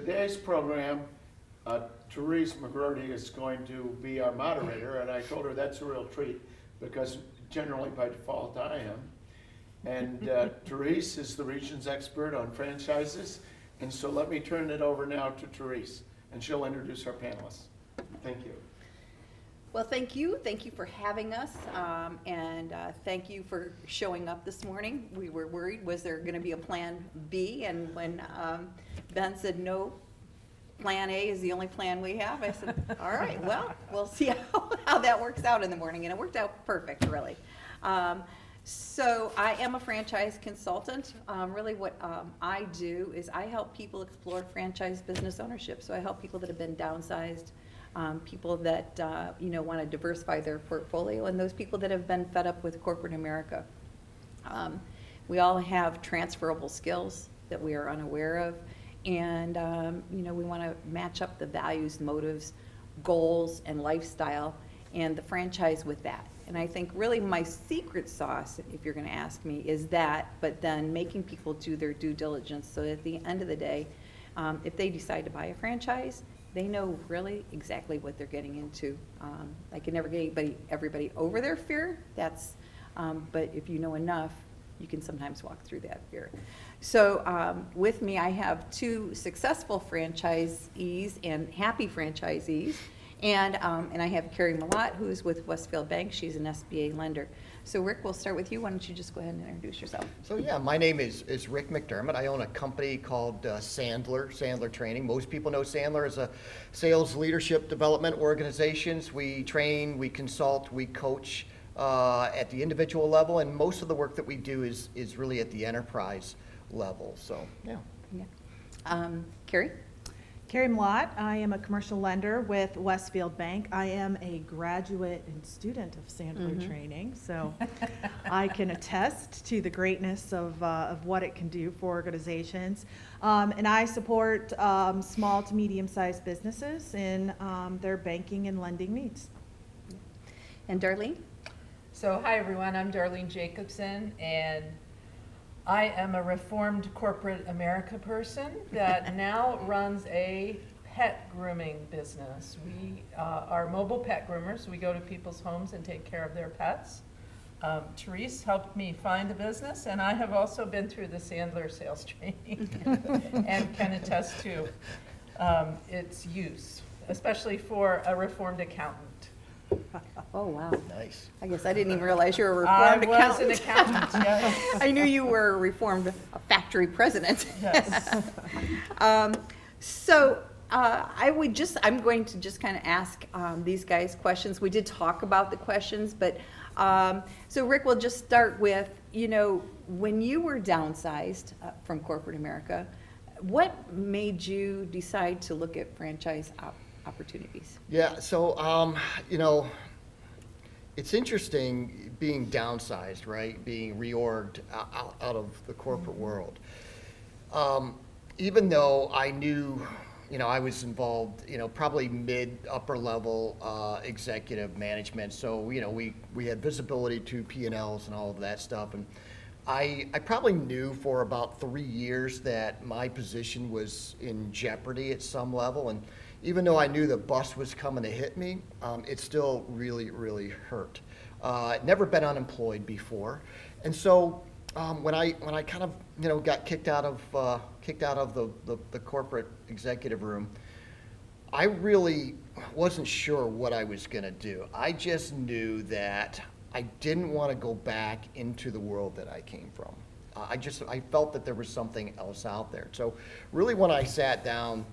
today's program, Terese McGroarty is going to be our moderator, and I told her that's a real treat because generally by default I am. And Terese is the region's expert on franchises, and so let me turn it over now to Terese, and she'll introduce our panelists. Thank you. Well, thank you. Thank you for having us, and thank you for showing up this morning. We were worried, was there going to be a plan B? And when Ben said no, plan A is the only plan we have, I said, all right, well, we'll see how that works out in the morning. And it worked out perfect, really. So I am a franchise consultant. Really what I do is I help people explore franchise business ownership. So I help people that have been downsized, people that want to diversify their portfolio, and those people that have been fed up with corporate America. We all have transferable skills that we are unaware of, and we want to match up the values, motives, goals, and lifestyle, and the franchise with that. And I think really my secret sauce, if you're going to ask me, is that, but then making people do their due diligence so that at the end of the day, if they decide to buy a franchise, they know really exactly what they're getting into. I can never get everybody over their fear, but if you know enough, you can sometimes walk through that fear. So with me, I have two successful franchisees and happy franchisees. And I have Carrie Malotte, who is with Westfield Bank. She's an SBA lender. So Rick, we'll start with you. Why don't you just go ahead and introduce yourself? So yeah, my name is Rick McDermott. I own a company called Sandler Training. Most people know Sandler as a sales leadership development organizations. We train, we consult, we coach at the individual level, and most of the work that we do is really at the enterprise level. So yeah. Carrie? Carrie Malotte. I am a commercial lender with Westfield Bank. I am a graduate and student of Sandler Training, so I can attest to the greatness of what it can do for organizations. And I support small to medium-sized businesses in their banking and lending needs. And Darlene? So hi everyone, I'm Darlene Jacobson, and I am a reformed corporate America person that now runs a pet grooming business. We are mobile pet groomers. We go to people's homes and take care of their pets. Terese helped me find the business, and I have also been through the Sandler sales training and can attest to its use, especially for a reformed accountant. Oh, wow. Nice. I guess I didn't even realize you were a reformed accountant. I was an accountant, yes. I knew you were a reformed factory president. Yes. I'm going to just kind of ask these guys questions. We did talk about the questions, but so Rick, we'll just start with, when you were downsized from corporate America, what made you decide to look at franchise opportunities? Yeah, so it's interesting being downsized, right? Being reorged out of the corporate world. Even though I knew, I was involved, probably mid-upper level executive management. So, we had visibility to P&Ls and all of that stuff. And I probably knew for about 3 years that my position was in jeopardy at some level. And even though I knew the bus was coming to hit me, it still really, really hurt. I'd never been unemployed before, and so when I kind of got kicked out of the corporate executive room, I really wasn't sure what I was going to do. I just knew that I didn't want to go back into the world that I came from. I felt that there was something else out there. So really, when I sat down,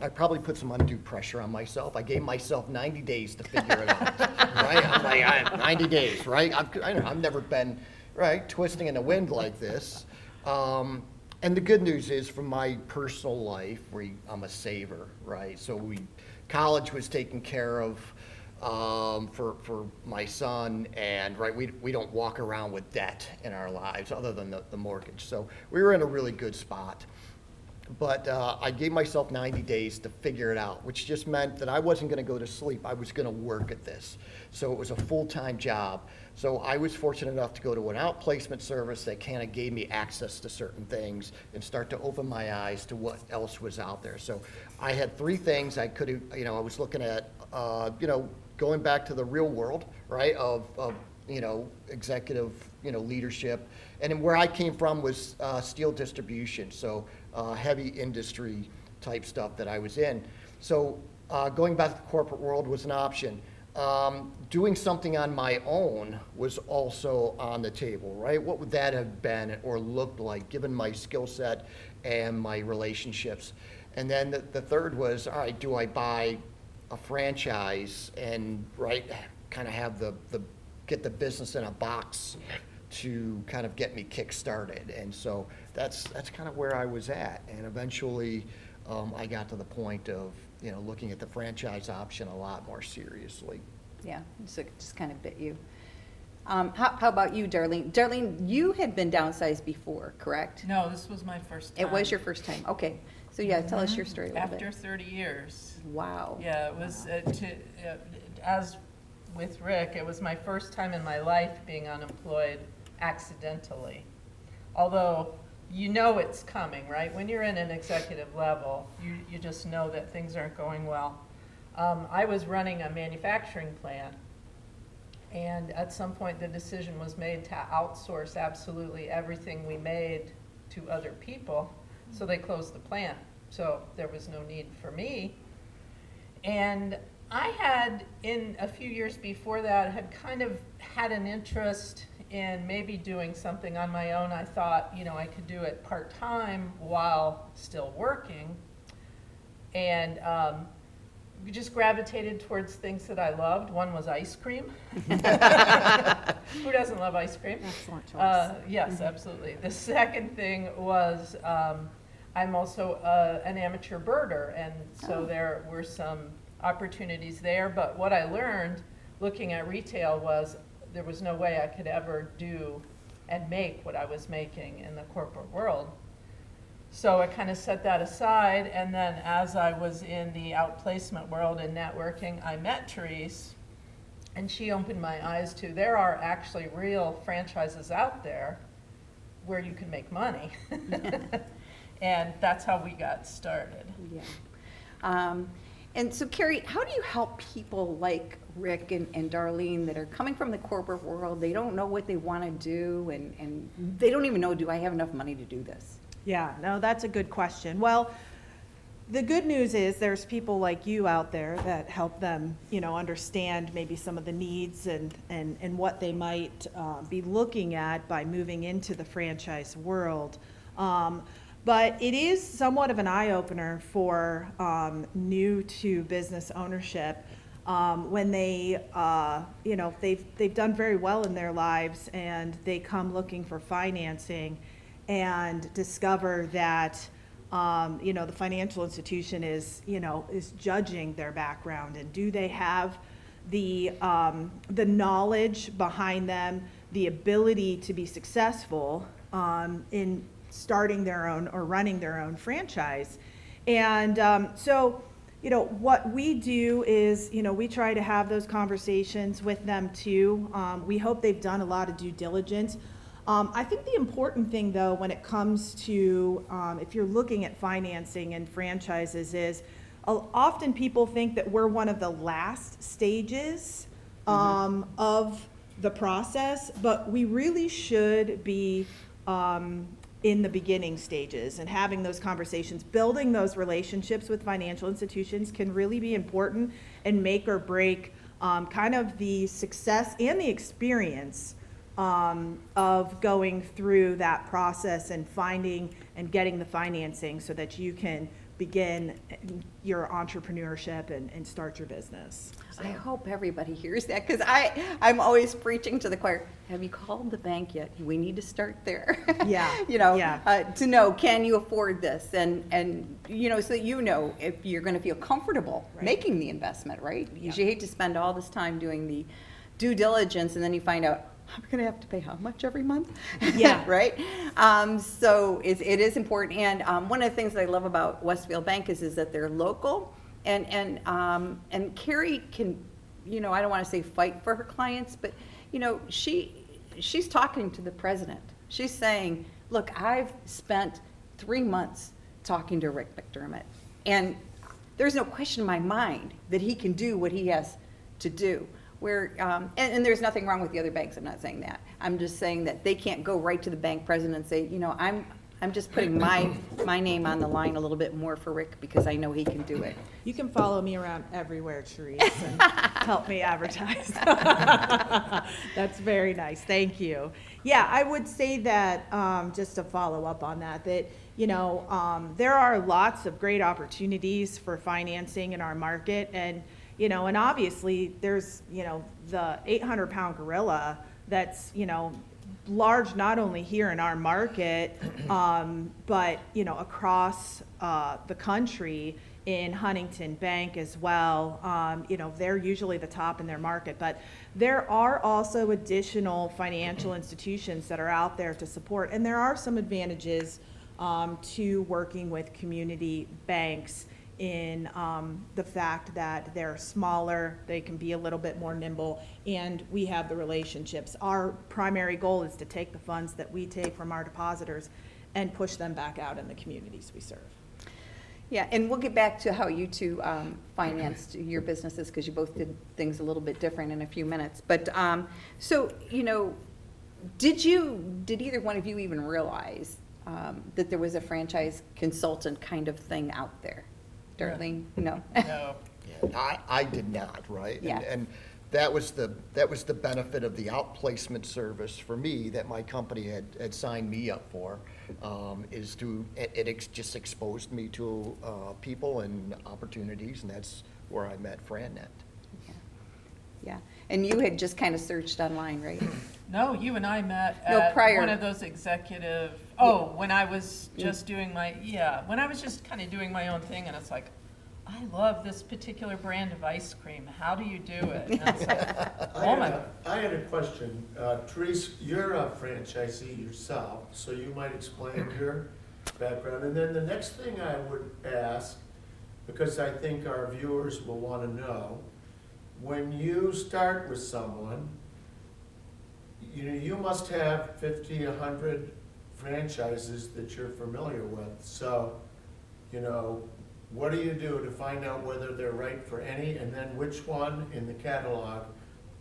I probably put some undue pressure on myself. I gave myself 90 days to figure it out, right? I'm like, 90 days, right? I've never been, right, twisting in the wind like this. And the good news is, from my personal life, I'm a saver, right? So college was taken care of for my son, and right, we don't walk around with debt in our lives other than the mortgage. So we were in a really good spot. But I gave myself 90 days to figure it out, which just meant that I wasn't going to go to sleep. I was going to work at this. So it was a full-time job. So I was fortunate enough to go to an outplacement service that kind of gave me access to certain things and start to open my eyes to what else was out there. So I had 3 things I could have, I was looking at, going back to the real world, right, of executive, leadership. And then where I came from was steel distribution, so heavy industry type stuff that I was in. So going back to the corporate world was an option. Doing something on my own was also on the table, right? What would that have been or looked like given my skill set and my relationships? And then the third was, all right, do I buy a franchise and, right, kind of have get the business in a box to kind of get me kick-started. And so that's kind of where I was at. And eventually I got to the point of, looking at the franchise option a lot more seriously. Yeah, so it just kind of bit you. How about you, Darlene? Darlene, you had been downsized before, correct? No, this was my first time. It was your first time, okay. So yeah, tell us your story a little bit. After 30 years. Wow. Yeah, it was, as with Rick, it was my first time in my life being unemployed accidentally. Although, it's coming, right? When you're in an executive level, you just know that things aren't going well. I was running a manufacturing plant, and at some point the decision was made to outsource absolutely everything we made to other people, so they closed the plant. So there was no need for me. And I had, in a few years before that, had kind of had an interest in maybe doing something on my own. I thought, I could do it part-time while still working. And just gravitated towards things that I loved. One was ice cream. Who doesn't love ice cream? Excellent choice. Yes, absolutely. The second thing was I'm also an amateur birder, and so there were some opportunities there. But what I learned looking at retail was there was no way I could ever do and make what I was making in the corporate world. So I kind of set that aside, and then as I was in the outplacement world and networking, I met Terese, and she opened my eyes to there are actually real franchises out there where you can make money. And that's how we got started. Yeah. And so, Carrie, how do you help people like Rick and Darlene that are coming from the corporate world? They don't know what they want to do, and they don't even know, do I have enough money to do this? Yeah, no, that's a good question. Well, the good news is there's people like you out there that help them, understand maybe some of the needs and what they might be looking at by moving into the franchise world. But it is somewhat of an eye-opener for new to business ownership when they, they've done very well in their lives and they come looking for financing and discover that, the financial institution is judging their background, and do they have the knowledge behind them, the ability to be successful in starting their own or running their own franchise. And so what we do is, we try to have those conversations with them too. We hope they've done a lot of due diligence. I think the important thing, though, when it comes to if you're looking at financing and franchises is often people think that we're one of the last stages of the process, but we really should be in the beginning stages and having those conversations. Building those relationships with financial institutions can really be important and make or break kind of the success and the experience of going through that process and finding and getting the financing so that you can begin your entrepreneurship and start your business. So. I hope everybody hears that, because I'm always preaching to the choir. Have you called the bank yet? We need to start there. Yeah. To know, can you afford this? And so that if you're going to feel comfortable making the investment, right? You hate to spend all this time doing the due diligence and then you find out, I'm going to have to pay how much every month? Yeah. Right? So it is important. And one of the things that I love about Westfield Bank is that they're local. And Carrie can, I don't want to say fight for her clients, but, she's talking to the president. She's saying, look, I've spent 3 months talking to Rick McDermott. And there's no question in my mind that he can do what he has to do. And there's nothing wrong with the other banks, I'm not saying that. I'm just saying that they can't go right to the bank president and say, I'm just putting my name on the line a little bit more for Rick because I know he can do it. You can follow me around everywhere, Terese, and help me advertise. That's very nice. Thank you. Yeah, I would say that, just to follow up on that, there are lots of great opportunities for financing in our market. And obviously there's, the 800-pound gorilla that's, large not only here in our market, but, across the country in Huntington Bank as well. They're usually the top in their market, but there are also additional financial institutions that are out there to support. And there are some advantages to working with community banks in the fact that they're smaller, they can be a little bit more nimble, and we have the relationships. Our primary goal is to take the funds that we take from our depositors and push them back out in the communities we serve. Yeah, and we'll get back to how you two financed your businesses because you both did things a little bit different in a few minutes. But did either one of you even realize that there was a franchise consultant kind of thing out there? Darlene, no? No. Yeah, I did not, right? Yeah. And that was the benefit of the outplacement service for me that my company had signed me up for, it just exposed me to people and opportunities, and that's where I met FranNet. Yeah, and you had just kind of searched online, right? No, you and I met No, at prior. one of those executive, when I was just doing when I was just kind of doing my own thing, and it's like, I love this particular brand of ice cream. How do you do it? And it's like, I had a question. Terese, you're a franchisee yourself, so you might explain your background. And then the next thing I would ask, because I think our viewers will want to know, when you start with someone, you must have 50, 100 franchises that you're familiar with. So, what do you do to find out whether they're right for any, and then which one in the catalog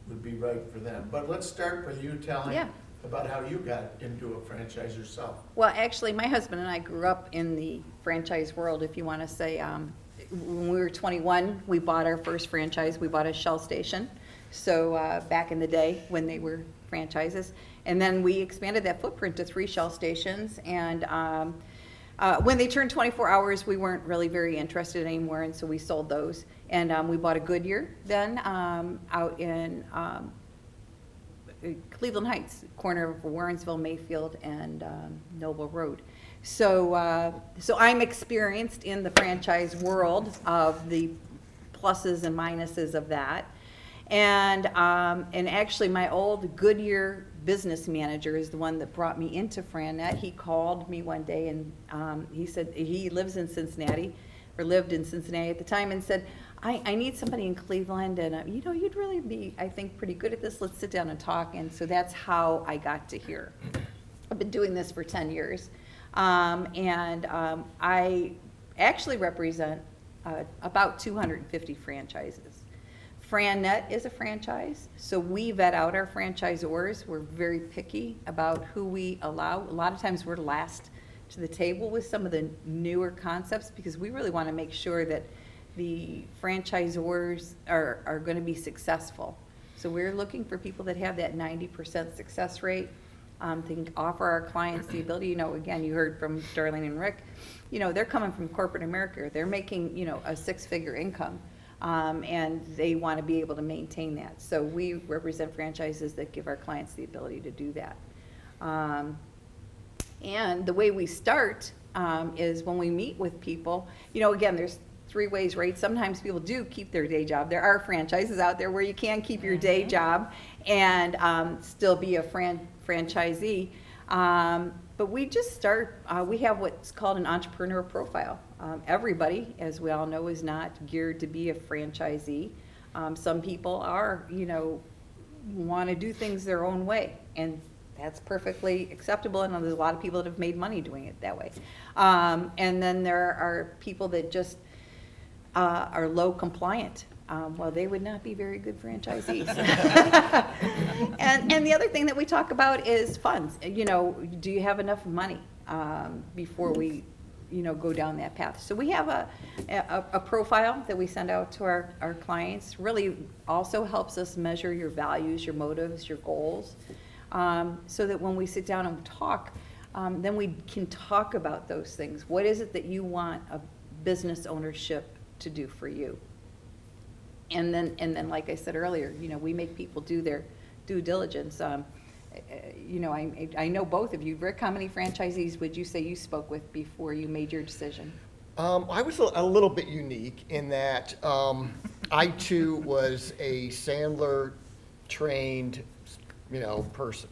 would be right for them? But let's start by you telling about how you got into a franchise yourself. Well, actually, my husband and I grew up in the franchise world, if you want to say. When we were 21, we bought our first franchise. We bought a Shell station. So back in the day when they were franchises. And then we expanded that footprint to 3 Shell stations. And when they turned 24 hours, we weren't really very interested anymore, and so we sold those. And we bought a Goodyear then out in Cleveland Heights, corner of Warrensville, Mayfield, and Noble Road. So I'm experienced in the franchise world of the pluses and minuses of that. And actually, my old Goodyear business manager is the one that brought me into FranNet. He called me one day and he said he lives in Cincinnati, or lived in Cincinnati at the time, and said, I need somebody in Cleveland, and you'd really be, I think, pretty good at this. Let's sit down and talk. And so that's how I got to here. I've been doing this for 10 years. I actually represent about 250 franchises. FranNet is a franchise, so we vet out our franchisors. We're very picky about who we allow. A lot of times we're last to the table with some of the newer concepts because we really want to make sure that the franchisors are going to be successful. So we're looking for people that have that 90% success rate. To offer our clients the ability, again, you heard from Darlene and Rick, they're coming from corporate America. They're making, a 6-figure income. And they want to be able to maintain that. So we represent franchises that give our clients the ability to do that. And the way we start is when we meet with people, again, there's three ways, right? Sometimes people do keep their day job. There are franchises out there where you can keep your day job and still be a franchisee. But we just start, we have what's called an entrepreneur profile. Everybody, as we all know, is not geared to be a franchisee. Some people are, want to do things their own way, and that's perfectly acceptable, and there's a lot of people that have made money doing it that way. And then there are people that just are low compliant. Well, they would not be very good franchisees. And the other thing that we talk about is funds. Do you have enough money before we go down that path? So we have a profile that we send out to our clients. Really also helps us measure your values, your motives, your goals, so that when we sit down and talk, then we can talk about those things. What is it that you want a business ownership to do for you? And then, like I said earlier, we make people do their due diligence. I know both of you. Rick, how many franchisees would you say you spoke with before you made your decision? I was a little bit unique in that I too was a Sandler trained, person.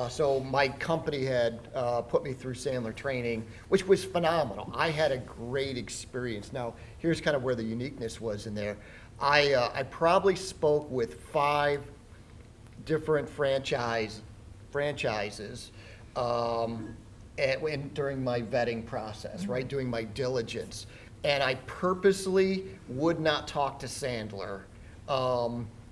So my company had put me through Sandler training, which was phenomenal. I had a great experience. Now, here's kind of where the uniqueness was in there. I probably spoke with 5 different franchises during my vetting process, right, doing my diligence. And I purposely would not talk to Sandler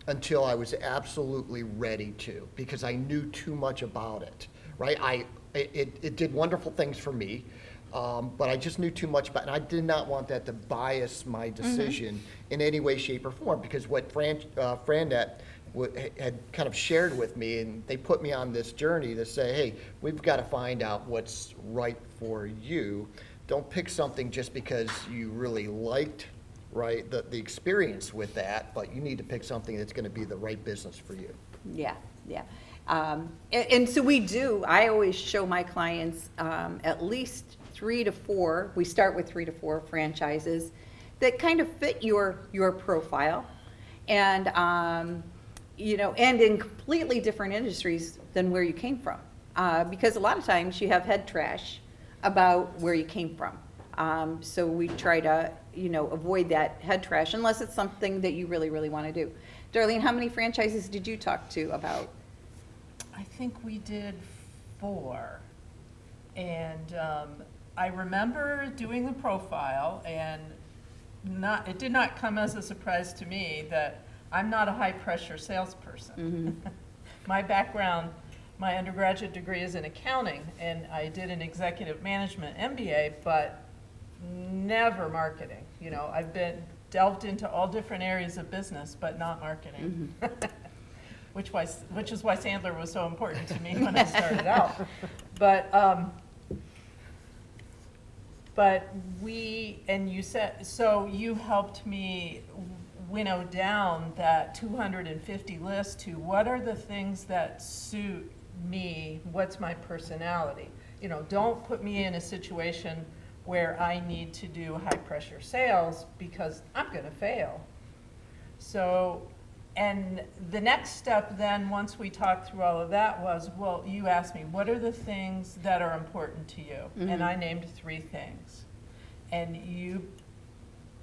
until I was absolutely ready to, because I knew too much about it, right? It did wonderful things for me, but I just knew too much about it, and I did not want that to bias my decision in any way, shape, or form, because what FranNet had kind of shared with me, and they put me on this journey to say, hey, we've got to find out what's right for you. Don't pick something just because you really liked, right, the experience with that, but you need to pick something that's going to be the right business for you. Yeah. And so we do. I always show my clients at least 3 to 4. We start with 3 to 4 franchises that kind of fit your profile, and and in completely different industries than where you came from, because a lot of times you have head trash about where you came from. So we try to avoid that head trash unless it's something that you really, really want to do. Darlene, how many franchises did you talk to about? I think we did 4. And I remember doing the profile, and it did not come as a surprise to me that I'm not a high-pressure salesperson. My background, my undergraduate degree is in accounting, and I did an executive management MBA, but never marketing. I've been delved into all different areas of business, but not marketing. Which is why Sandler was so important to me when I started out. But you said, so you helped me winnow down that 250 list to what are the things that suit me, what's my personality. Don't put me in a situation where I need to do high pressure sales because I'm gonna fail. So, and the next step then, once we talked through all of that, was, well, you asked me, what are the things that are important to you? And I named 3 things. And you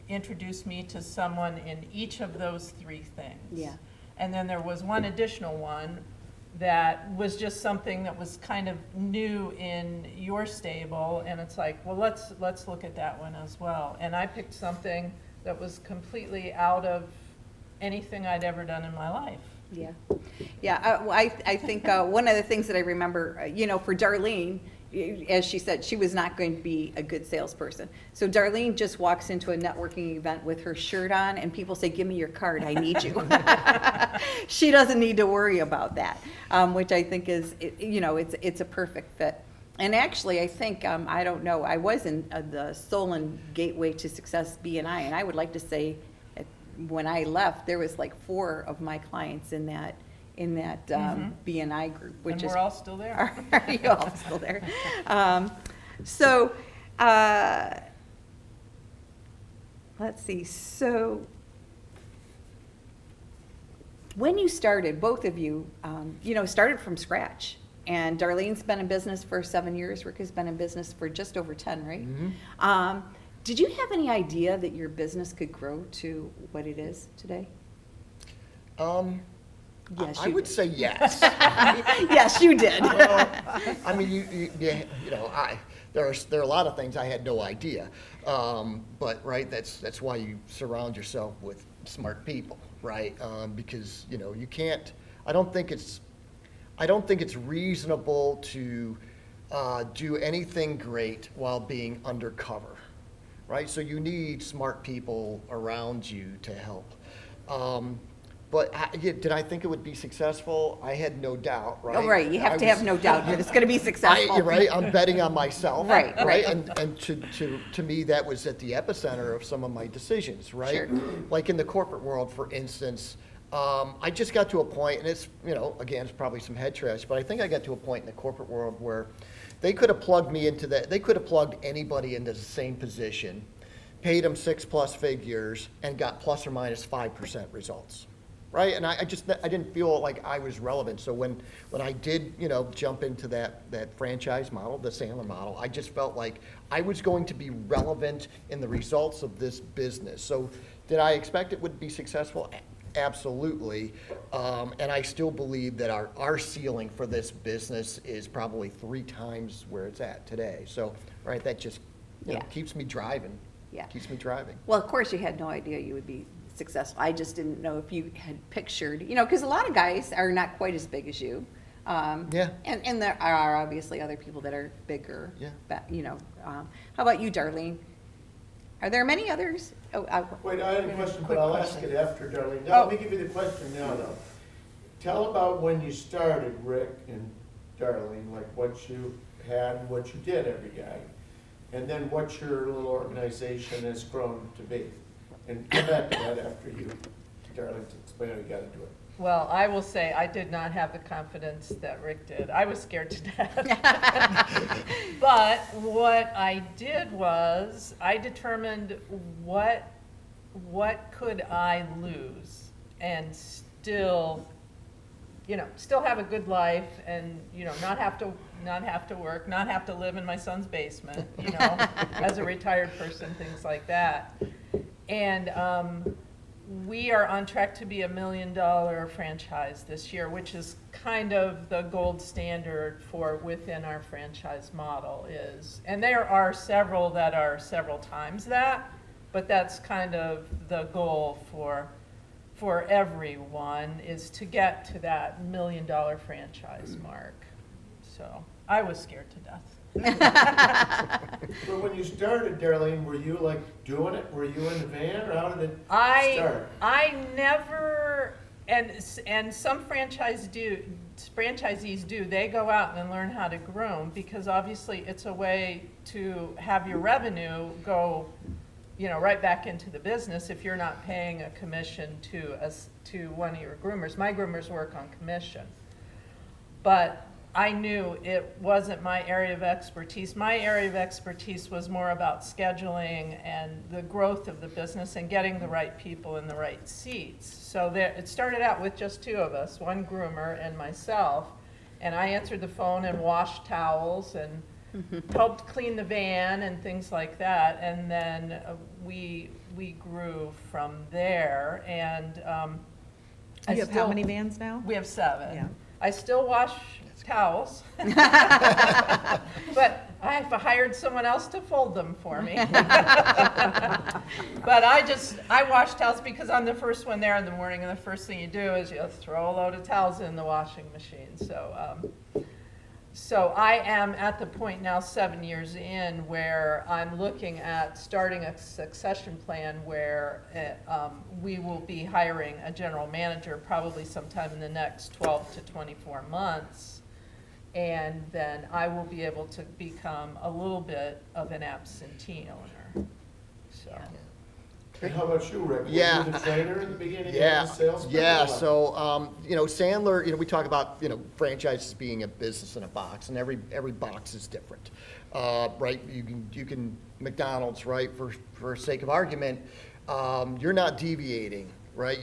introduced me to someone in each of those 3 things. Yeah. And then there was one additional one that was just something that was kind of new in your stable, and it's like, well, let's look at that one as well. And I picked something that was completely out of anything I'd ever done in my life. Yeah. I think one of the things that I remember, for Darlene, as she said, she was not going to be a good salesperson. So Darlene just walks into a networking event with her shirt on, and people say, give me your card, I need you. She doesn't need to worry about that, which I think is, it's a perfect fit. And actually, I think, I don't know, I was in the Solon Gateway to Success BNI, and I would like to say, when I left, there was like 4 of my clients in that BNI group, which and is we're all still there. Are you all still there? let's see, so when you started, both of you, started from scratch. And Darlene's been in business for 7 years, Rick has been in business for just over 10, right? Mm-hmm. Did you have any idea that your business could grow to what it is today? Yes, I you would did. say yes. Yes, you did. Well, I mean, there are a lot of things I had no idea. But right, that's why you surround yourself with smart people, right? Because you can't. I don't think it's reasonable to do anything great while being undercover, right? So you need smart people around you to help. But did I think it would be successful? I had no doubt, right? Oh, right, you have to have no doubt that it's going to be successful. You're right, I'm betting on myself. Right. And to me, that was at the epicenter of some of my decisions, right? Sure. Like in the corporate world, for instance, I just got to a point, and it's, again, it's probably some head trash, but I think I got to a point in the corporate world where they could have plugged me into that, they could have plugged anybody into the same position, paid them 6+ figures, and got plus or minus 5% results. Right, and I didn't feel like I was relevant. So when I did, jump into that franchise model, the Sandler model, I just felt like I was going to be relevant in the results of this business. So did I expect it would be successful? Absolutely, and I still believe that our ceiling for this business is probably 3 times where it's at today. So right, that just keeps me driving. Yeah. Keeps me driving. Well, of course, you had no idea you would be successful. I just didn't know if you had pictured, because a lot of guys are not quite as big as you. Yeah. And there are obviously other people that are bigger. Yeah. But, how about you, Darlene? Are there many others? Wait, I had a question, Quick but I'll ask question. it after Darlene. Oh. Let me give you the question now, though. Tell about when you started, Rick and Darlene, like what you had and what you did every day, and then what your little organization has grown to be. And come back to that after you, Darlene, to explain how you got into it. Well, I will say I did not have the confidence that Rick did. I was scared to death. But what I did was I determined what could I lose and still have a good life and not have to work, not have to live in my son's basement, as a retired person, things like that. And we are on track to be $1 million franchise this year, which is kind of the gold standard for within our franchise model is. And there are several that are several times that, but that's kind of the goal for everyone is to get to that $1 million franchise mark. So I was scared to death. But when you started, Darlene, were you like doing it? Were you in the van, or how did it start? I never, and some franchisees do, they go out and learn how to groom because obviously it's a way to have your revenue go, right back into the business if you're not paying a commission to one of your groomers. My groomers work on commission. But I knew it wasn't my area of expertise. My area of expertise was more about scheduling and the growth of the business and getting the right people in the right seats. So it started out with just 2 of us, one groomer and myself, and I answered the phone and washed towels and helped clean the van and things like that. And then we grew from there. And You have how many vans now? We have 7. Yeah. I still wash towels, but I hired someone else to fold them for me. But I wash towels because I'm the first one there in the morning, and the first thing you do is you throw a load of towels in the washing machine. So I am at the point now 7 years in where I'm looking at starting a succession plan where we will be hiring a general manager probably sometime in the next 12 to 24 months. And then I will be able to become a little bit of an absentee owner. So. And how about you, Rick? Yeah. Were you the trainer in the beginning? Yeah, And the salesman? yeah. Or what? So, Sandler, we talk about, franchises being a business in a box, and every box is different, right? You can McDonald's, right? For sake of argument, you're not deviating, right?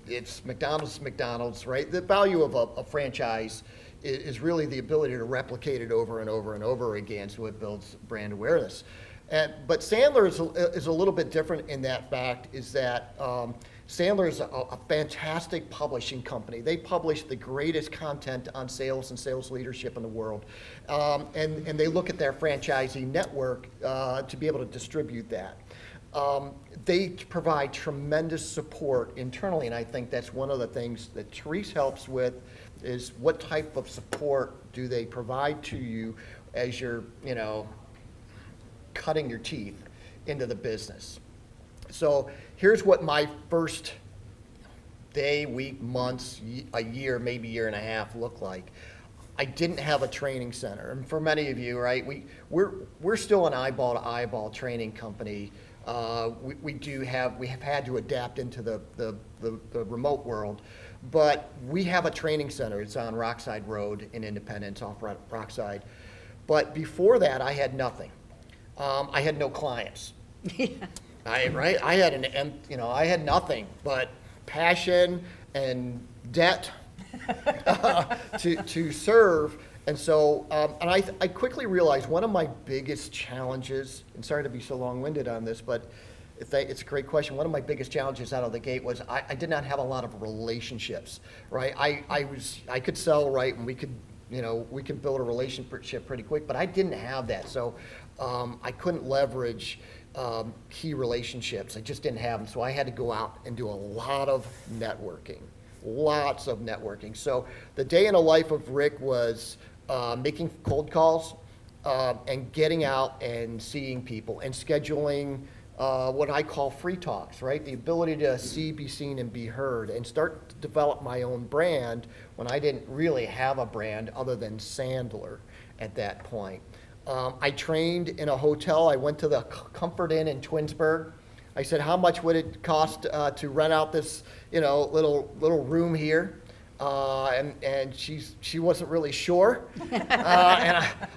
It's McDonald's, right? The value of a franchise is really the ability to replicate it over and over and over again, so it builds brand awareness. But Sandler is a little bit different in that fact, is that Sandler is a fantastic publishing company. They publish the greatest content on sales and sales leadership in the world. And they look at their franchisee network to be able to distribute that. They provide tremendous support internally, and I think that's one of the things that Terese helps with, is what type of support do they provide to you as you're, cutting your teeth into the business. So here's what my first day, week, months, a year, maybe year and a half looked like. I didn't have a training center, and for many of you, right, we're still an eyeball to eyeball training company. We have had to adapt into the remote world, but we have a training center. It's on Rockside Road in Independence, off Rockside. But before that, I had nothing. I had no clients. I had nothing but passion and debt to serve. And so, and I quickly realized one of my biggest challenges, and sorry to be so long-winded on this, but it's a great question. One of my biggest challenges out of the gate was I did not have a lot of relationships, right? I could sell, right, and we could build a relationship pretty quick, but I didn't have that. So I couldn't leverage key relationships. I just didn't have them. So I had to go out and do a lot of networking, lots of networking. So the day in the life of Rick was making cold calls and getting out and seeing people and scheduling what I call free talks, right? The ability to see, be seen, and be heard, and start to develop my own brand when I didn't really have a brand other than Sandler at that point. I trained in a hotel. I went to the Comfort Inn in Twinsburg. I said, how much would it cost to rent out this, little room here? And she wasn't really sure. And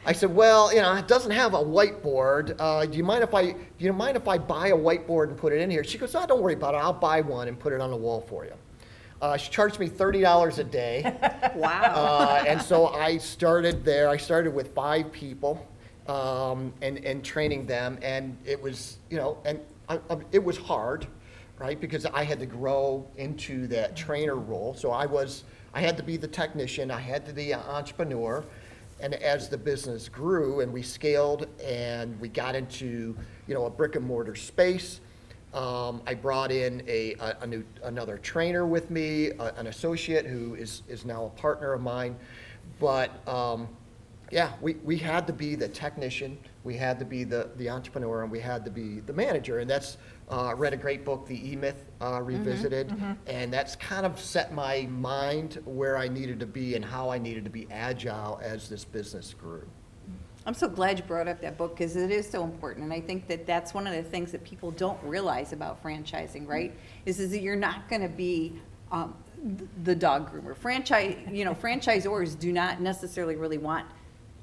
I said, well, it doesn't have a whiteboard. Do you mind if I buy a whiteboard and put it in here? She goes, oh, don't worry about it. I'll buy one and put it on the wall for you. She charged me $30 a day. Wow. And so I started there. I started with 5 people and training them. And it was, it was hard, right? Because I had to grow into that trainer role. So I had to be the technician. I had to be an entrepreneur. And as the business grew and we scaled and we got into, a brick and mortar space, I brought in another trainer with me, an associate who is now a partner of mine. But we had to be the technician, we had to be the entrepreneur, and we had to be the manager. And that's I read a great book, The E-Myth Revisited, and that's kind of set my mind where I needed to be and how I needed to be agile as this business grew. I'm so glad you brought up that book, because it is so important. And I think that that's one of the things that people don't realize about franchising, right? Is that you're not going to be the dog groomer. Franchisors do not necessarily really want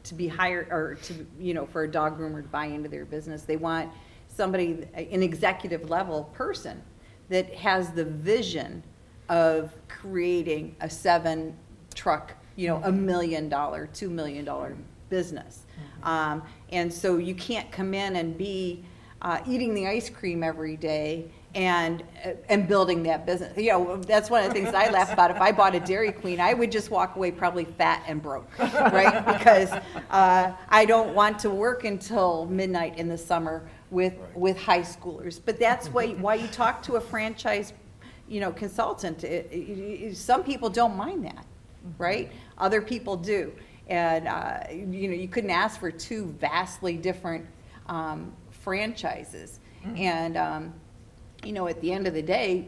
to be hired or to, for a dog groomer to buy into their business. They want somebody, an executive level person that has the vision of creating a 7-truck, $1 million, $2 million business. And so you can't come in and be eating the ice cream every day and building that business. That's one of the things that I laugh about. If I bought a Dairy Queen, I would just walk away probably fat and broke, right? Because I don't want to work until midnight in the summer with high schoolers. But that's why you talk to a franchise, consultant. Some people don't mind that, right? Other people do. And, you couldn't ask for 2 vastly different franchises. And, at the end of the day,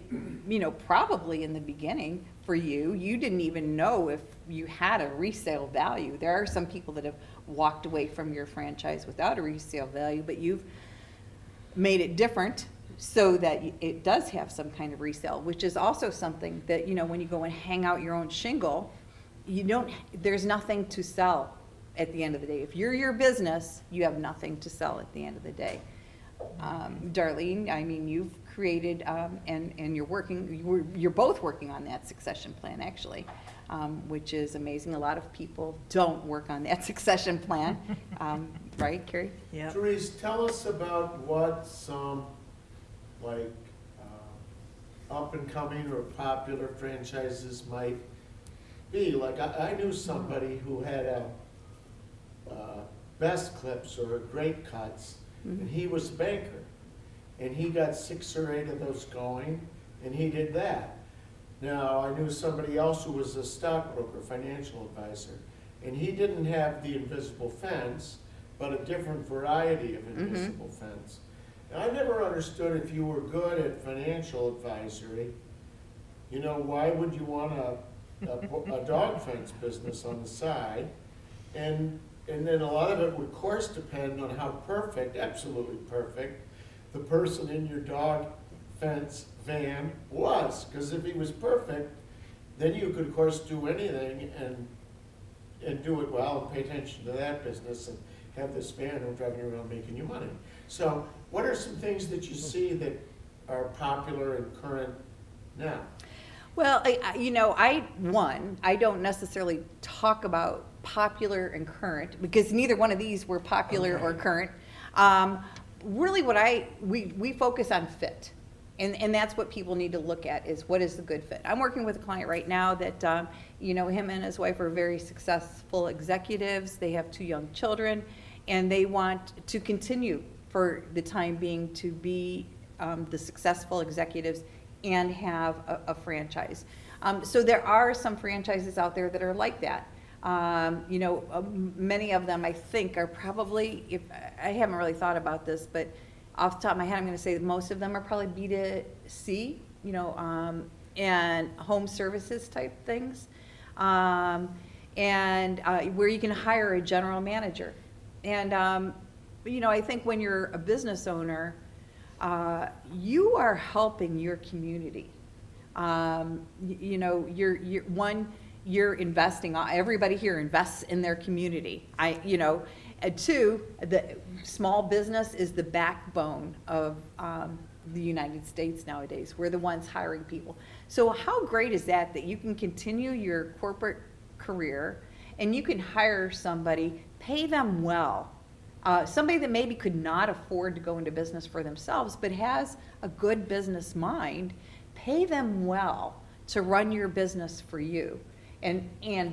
probably in the beginning for you didn't even know if you had a resale value. There are some people that have walked away from your franchise without a resale value, but you've made it different so that it does have some kind of resale, which is also something that, when you go and hang out your own shingle, there's nothing to sell at the end of the day. If you're your business, you have nothing to sell at the end of the day. Darlene, I mean, you've created, and you're both working on that succession plan, actually, which is amazing. A lot of people don't work on that succession plan, right, Carrie? Yeah. Terese, tell us about what some, like, up-and-coming or popular franchises might be. Like, I knew somebody who had a Best Clips or Great Cuts, and he was a banker. And he got 6 or 8 of those going, and he did that. Now, I knew somebody else who was a stockbroker, financial advisor, and he didn't have the invisible fence, but a different variety of invisible fence. And I never understood, if you were good at financial advisory, you know, why would you want a dog fence business on the side? And then a lot of it would, of course, depend on how perfect, absolutely perfect, the person in your dog fence van was. Because if he was perfect, then you could, of course, do anything and do it well and pay attention to that business and have this van driving around making you money. So what are some things that you see that are popular and current now? Well, I don't necessarily talk about popular and current, because neither one of these were popular or current. Really we focus on fit. And that's what people need to look at, is what is the good fit. I'm working with a client right now that, him and his wife are very successful executives. They have 2 young children, and they want to continue for the time being to be the successful executives and have a franchise. So there are some franchises out there that are like that. Many of them, I think, are probably, I haven't really thought about this, but off the top of my head, I'm going to say that most of them are probably B2C, and home services type things, and where you can hire a general manager. And, I think when you're a business owner, you are helping your community. You're investing. Everybody here invests in their community. And 2, the small business is the backbone of the United States nowadays. We're the ones hiring people. So how great is that you can continue your corporate career and you can hire somebody, pay them well. Somebody that maybe could not afford to go into business for themselves, but has a good business mind, pay them well to run your business for you. And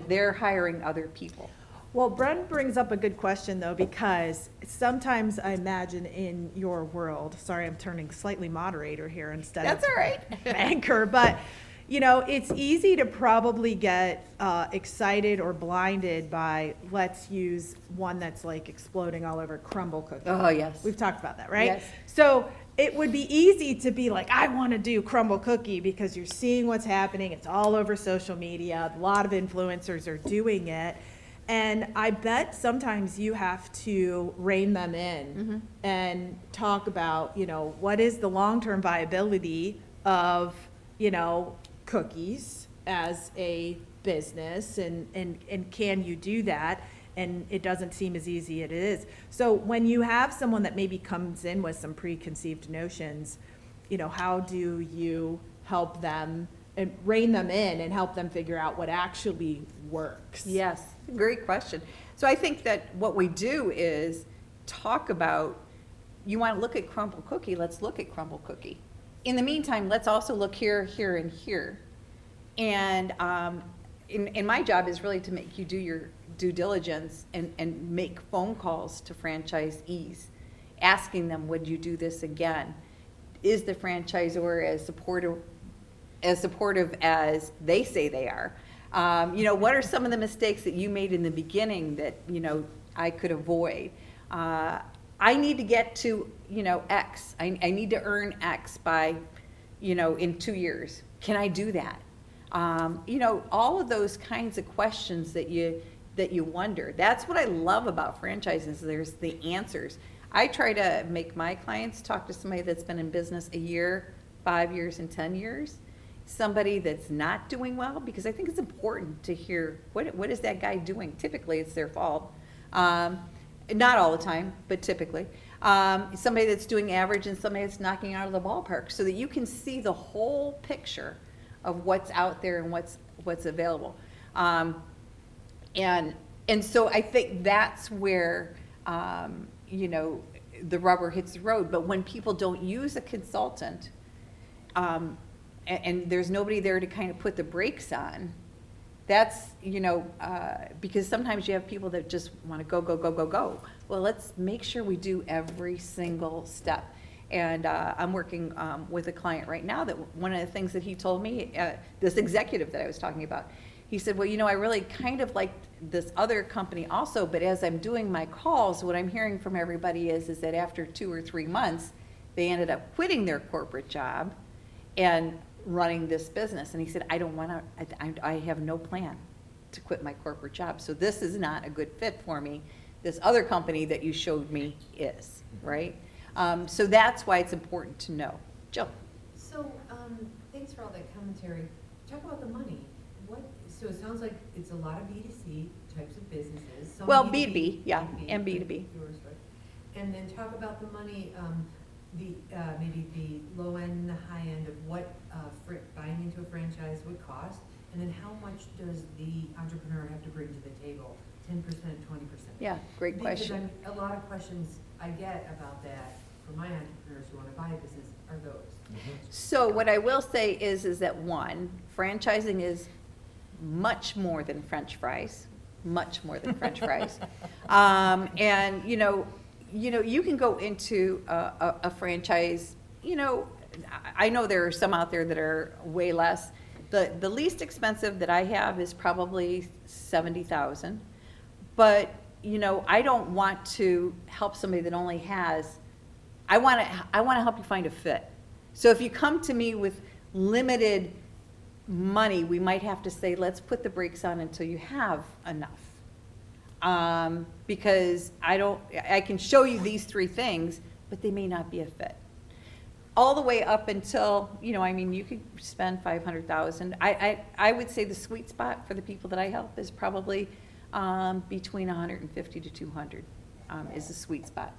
they're hiring other people. Well, Bren brings up a good question, though, because sometimes I imagine in your world, sorry, I'm turning slightly moderator here instead That's of all right. banker, but it's easy to probably get excited or blinded by, let's use one that's like exploding all over, crumble cookie. Oh, yes. We've talked about that, right? Yes. So it would be easy to be like, I want to do crumble cookie, because you're seeing what's happening. It's all over social media. A lot of influencers are doing it. And I bet sometimes you have to rein them in and talk about, what is the long-term viability of, cookies as a business, and can you do that? And it doesn't seem as easy as it is. So when you have someone that maybe comes in with some preconceived notions, how do you help them and rein them in and help them figure out what actually works? Yes, great question. So I think that what we do is talk about, you want to look at crumble cookie, let's look at crumble cookie. In the meantime, let's also look here, here, and here. And my job is really to make you do your due diligence and make phone calls to franchisees, asking them, would you do this again? Is the franchisor as supportive as they say they are? What are some of the mistakes that you made in the beginning that, I could avoid? I need to get to, X. I need to earn X by, in 2 years. Can I do that? All of those kinds of questions that you wonder. That's what I love about franchises. There's the answers. I try to make my clients talk to somebody that's been in business a year, 5 years, and 10 years. Somebody that's not doing well, because I think it's important to hear what is that guy doing. Typically, it's their fault. Not all the time, but typically. somebody that's doing average and somebody that's knocking out of the ballpark, so that you can see the whole picture of what's out there and what's available. And so I think that's where, you know, the rubber hits the road. But when people don't use a consultant, and there's nobody there to kind of put the brakes on, that's, you know, because sometimes you have people that just want to go, go, go, go, go. Well, let's make sure we do every single step. And I'm working with a client right now that one of the things that he told me, this executive that I was talking about, he said, well, you know, I really kind of liked this other company also, but as I'm doing my calls, what I'm hearing from everybody is that after 2 or 3 months, they ended up quitting their corporate job and running this business. And he said, I don't want to, I have no plan to quit my corporate job. So this is not a good fit for me. This other company that you showed me is, right? So that's why it's important to know. Jill. So, thanks for all that commentary. Talk about the money. So it sounds like it's a lot of B2C types of businesses. Some Well, B2B, yeah, and B2B. Yours, right? And then talk about the money, maybe the low end and the high end of what buying into a franchise would cost, and then how much does the entrepreneur have to bring to the table? 10%, 20%? Yeah, great question. Because a lot of questions I get about that from my entrepreneurs who want to buy a business are those. So what I will say is that one, franchising is much more than French fries, much more than French fries. And you can go into a franchise, you know, I know there are some out there that are way less. The least expensive that I have is probably $70,000. But, you know, I don't want to help somebody that only has, I want to help you find a fit. So if you come to me with limited money, we might have to say, let's put the brakes on until you have enough. Because I can show you these 3 things, but they may not be a fit. All the way up until, you know, I mean, you could spend $500,000. I would say the sweet spot for the people that I help is probably between 150 to 200 is the sweet spot.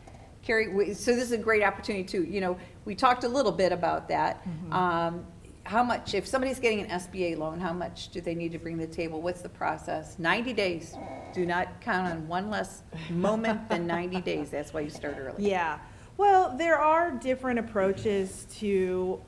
Carrie, so this is a great opportunity too. You know, we talked a little bit about that. Mm-hmm. How much, if somebody's getting an SBA loan, how much do they need to bring to the table? What's the process? 90 days. Do not count on one less moment than 90 days. That's why you start early. Yeah. Well, there are different approaches to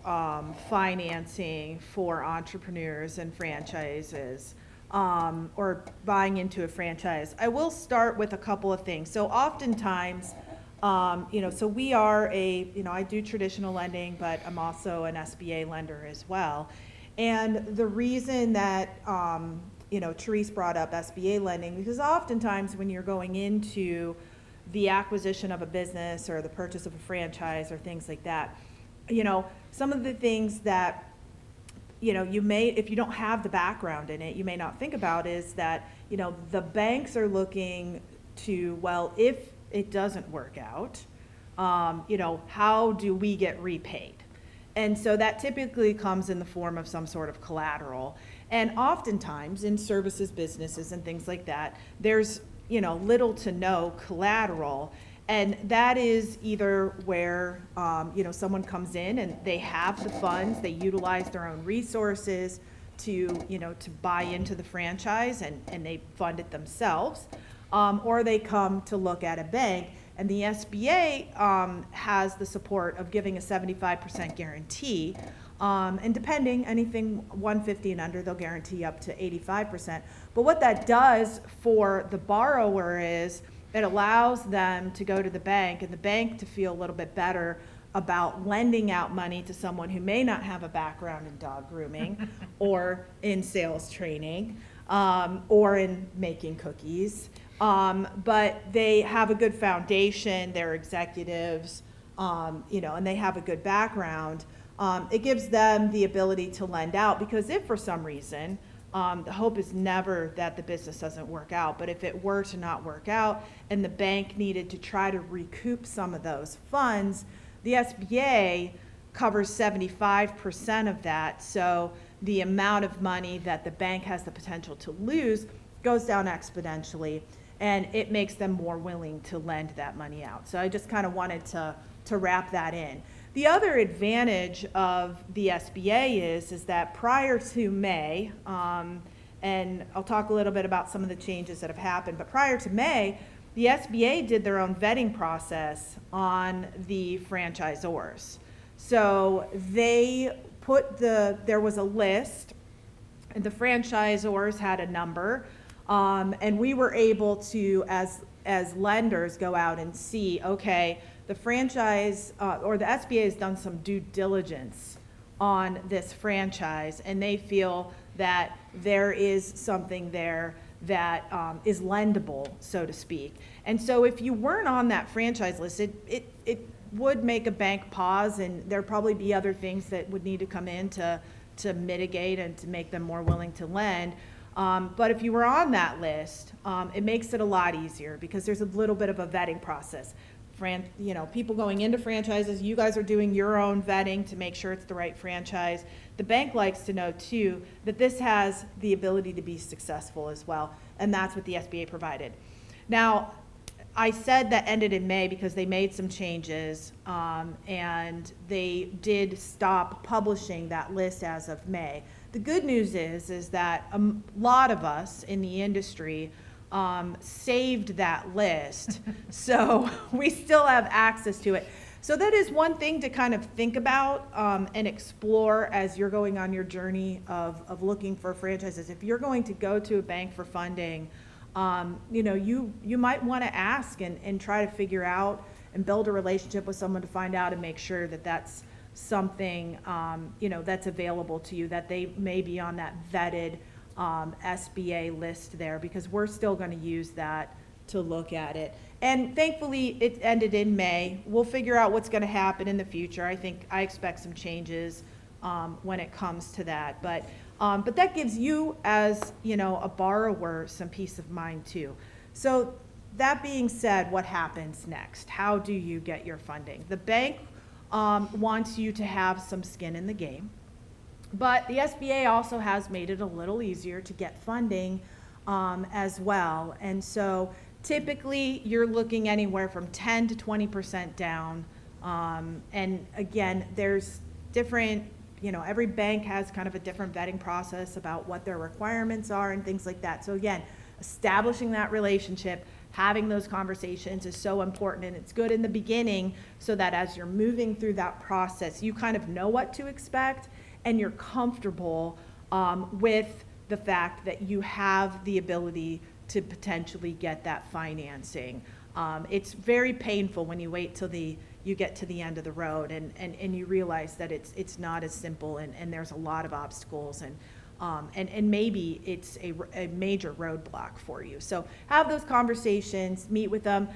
financing for entrepreneurs and franchises, or buying into a franchise. I will start with a couple of things. So oftentimes, so we are I do traditional lending, but I'm also an SBA lender as well. And the reason that, Terese brought up SBA lending, because oftentimes when you're going into the acquisition of a business or the purchase of a franchise or things like that, some of the things that, you may, if you don't have the background in it, you may not think about is that, the banks are looking to, well, if it doesn't work out, how do we get repaid? And so that typically comes in the form of some sort of collateral. And oftentimes in services businesses and things like that, there's, little to no collateral. And that is either where, someone comes in and they have the funds, they utilize their own resources to buy into the franchise and they fund it themselves. Or they come to look at a bank, and the SBA has the support of giving a 75% guarantee, and depending, anything 150 and under, they'll guarantee up to 85%. But what that does for the borrower is it allows them to go to the bank, and the bank to feel a little bit better about lending out money to someone who may not have a background in dog grooming or in sales training, or in making cookies. But they have a good foundation, they're executives, and they have a good background. It gives them the ability to lend out, because if for some reason, the hope is never that the business doesn't work out, but if it were to not work out and the bank needed to try to recoup some of those funds, the SBA covers 75% of that. So the amount of money that the bank has the potential to lose goes down exponentially. and it makes them more willing to lend that money out. So I just kind of wanted to wrap that in. The other advantage of the SBA is that prior to May, and I'll talk a little bit about some of the changes that have happened, but prior to May, the SBA did their own vetting process on the franchisors. So they there was a list, and the franchisors had a number, and we were able to, as lenders, go out and see, okay, the franchise, or the SBA has done some due diligence on this franchise, and they feel that there is something there that is lendable, so to speak. And so if you weren't on that franchise list, it would make a bank pause, and there'd probably be other things that would need to come in to mitigate and to make them more willing to lend. But if you were on that list, it makes it a lot easier because there's a little bit of a vetting process. People going into franchises, you guys are doing your own vetting to make sure it's the right franchise. The bank likes to know too that this has the ability to be successful as well, and that's what the SBA provided. Now, I said that ended in May because they made some changes, and they did stop publishing that list as of May. The good news is that a lot of us in the industry saved that list, so we still have access to it. So that is one thing to kind of think about and explore as you're going on your journey of looking for franchises. If you're going to go to a bank for funding, you might want to ask and try to figure out and build a relationship with someone to find out and make sure that that's something that's available to you, that they may be on that vetted SBA list there, because we're still going to use that to look at it. And thankfully it ended in May. We'll figure out what's going to happen in the future. I expect some changes when it comes to that, but that gives you, as a borrower, some peace of mind too. So that being said, what happens next? How do you get your funding? The bank wants you to have some skin in the game, but the SBA also has made it a little easier to get funding as well. And so typically you're looking anywhere from 10 to 20% down. And again, there's different, every bank has kind of a different vetting process about what their requirements are and things like that. So again, establishing that relationship, having those conversations is so important, and it's good in the beginning so that as you're moving through that process, you kind of know what to expect and you're comfortable with the fact that you have the ability to potentially get that financing. It's very painful when you wait till you get to the end of the road and you realize that it's not as simple, and there's a lot of obstacles, and maybe it's a major roadblock for you. So have those conversations, meet with them,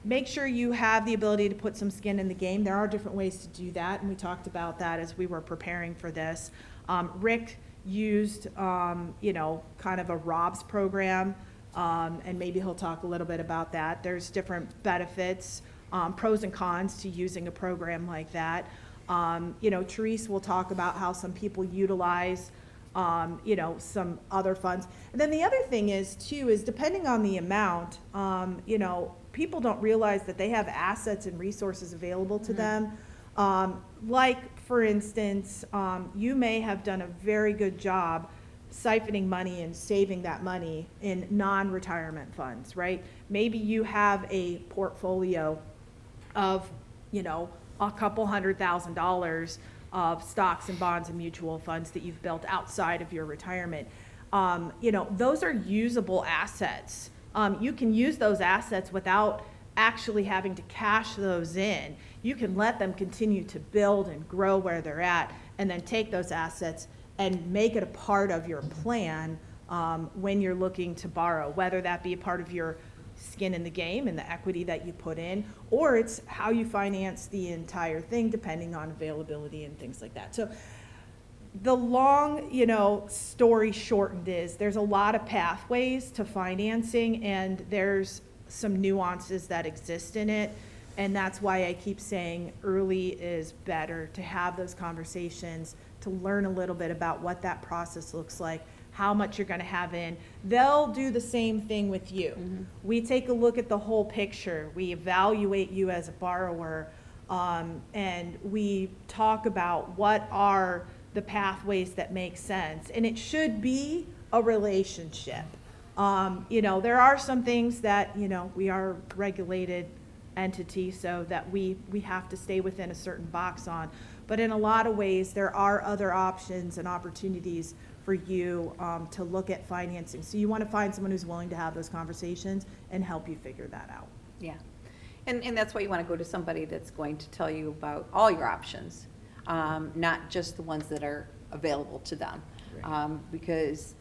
make sure you have the ability to put some skin in the game. There are different ways to do that, and we talked about that as we were preparing for this. Rick used, kind of a ROBS program, and maybe he'll talk a little bit about that. There's different benefits, pros and cons to using a program like that. Terese will talk about how some people utilize, some other funds. And then the other thing is depending on the amount, people don't realize that they have assets and resources available to them. Like, for instance, you may have done a very good job siphoning money and saving that money in non-retirement funds, right? Maybe you have a portfolio of, a couple $100,000 of stocks and bonds and mutual funds that you've built outside of your retirement. Those are usable assets. You can use those assets without actually having to cash those in. You can let them continue to build and grow where they're at, and then take those assets and make it a part of your plan when you're looking to borrow, whether that be a part of your skin in the game and the equity that you put in, or it's how you finance the entire thing depending on availability and things like that. So the long, story shortened is there's a lot of pathways to financing, and there's some nuances that exist in it. And that's why I keep saying early is better, to have those conversations, to learn a little bit about what that process looks like how much you're gonna have in. They'll do the same thing with you. We take a look at the whole picture. We evaluate you as a borrower, and we talk about what are the pathways that make sense. And it should be a relationship. You know, there are some things that, you know, we are regulated entity, so that we have to stay within a certain box on. But in a lot of ways, there are other options and opportunities for you to look at financing. So you want to find someone who's willing to have those conversations and help you figure that out. Yeah. And that's why you want to go to somebody that's going to tell you about all your options, not just the ones that are available to them. Because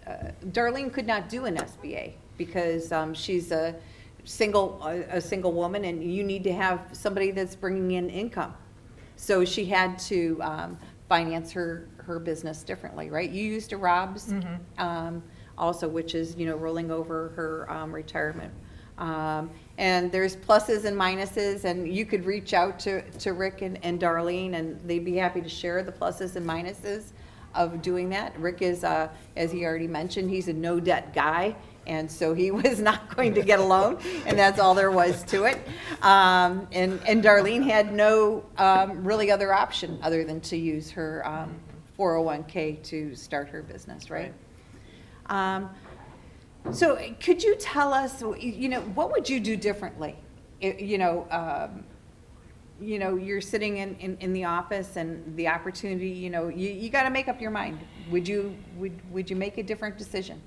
Darlene could not do an SBA because she's a single woman, and you need to have somebody that's bringing in income. So she had to finance her business differently, right? You used a Rob's also, which is, you know, rolling over her retirement. And there's pluses and minuses, and you could reach out to Rick and Darlene, and they'd be happy to share the pluses and minuses of doing that. Rick is, as he already mentioned, he's a no-debt guy, and so he was not going to get a loan, and that's all there was to it. And Darlene had no really other option other than to use her 401k to start her business, right? So could you tell us, you know, what would you do differently? You know, you're sitting in the office and the opportunity, you know, you got to make up your mind. Would you make a different decision?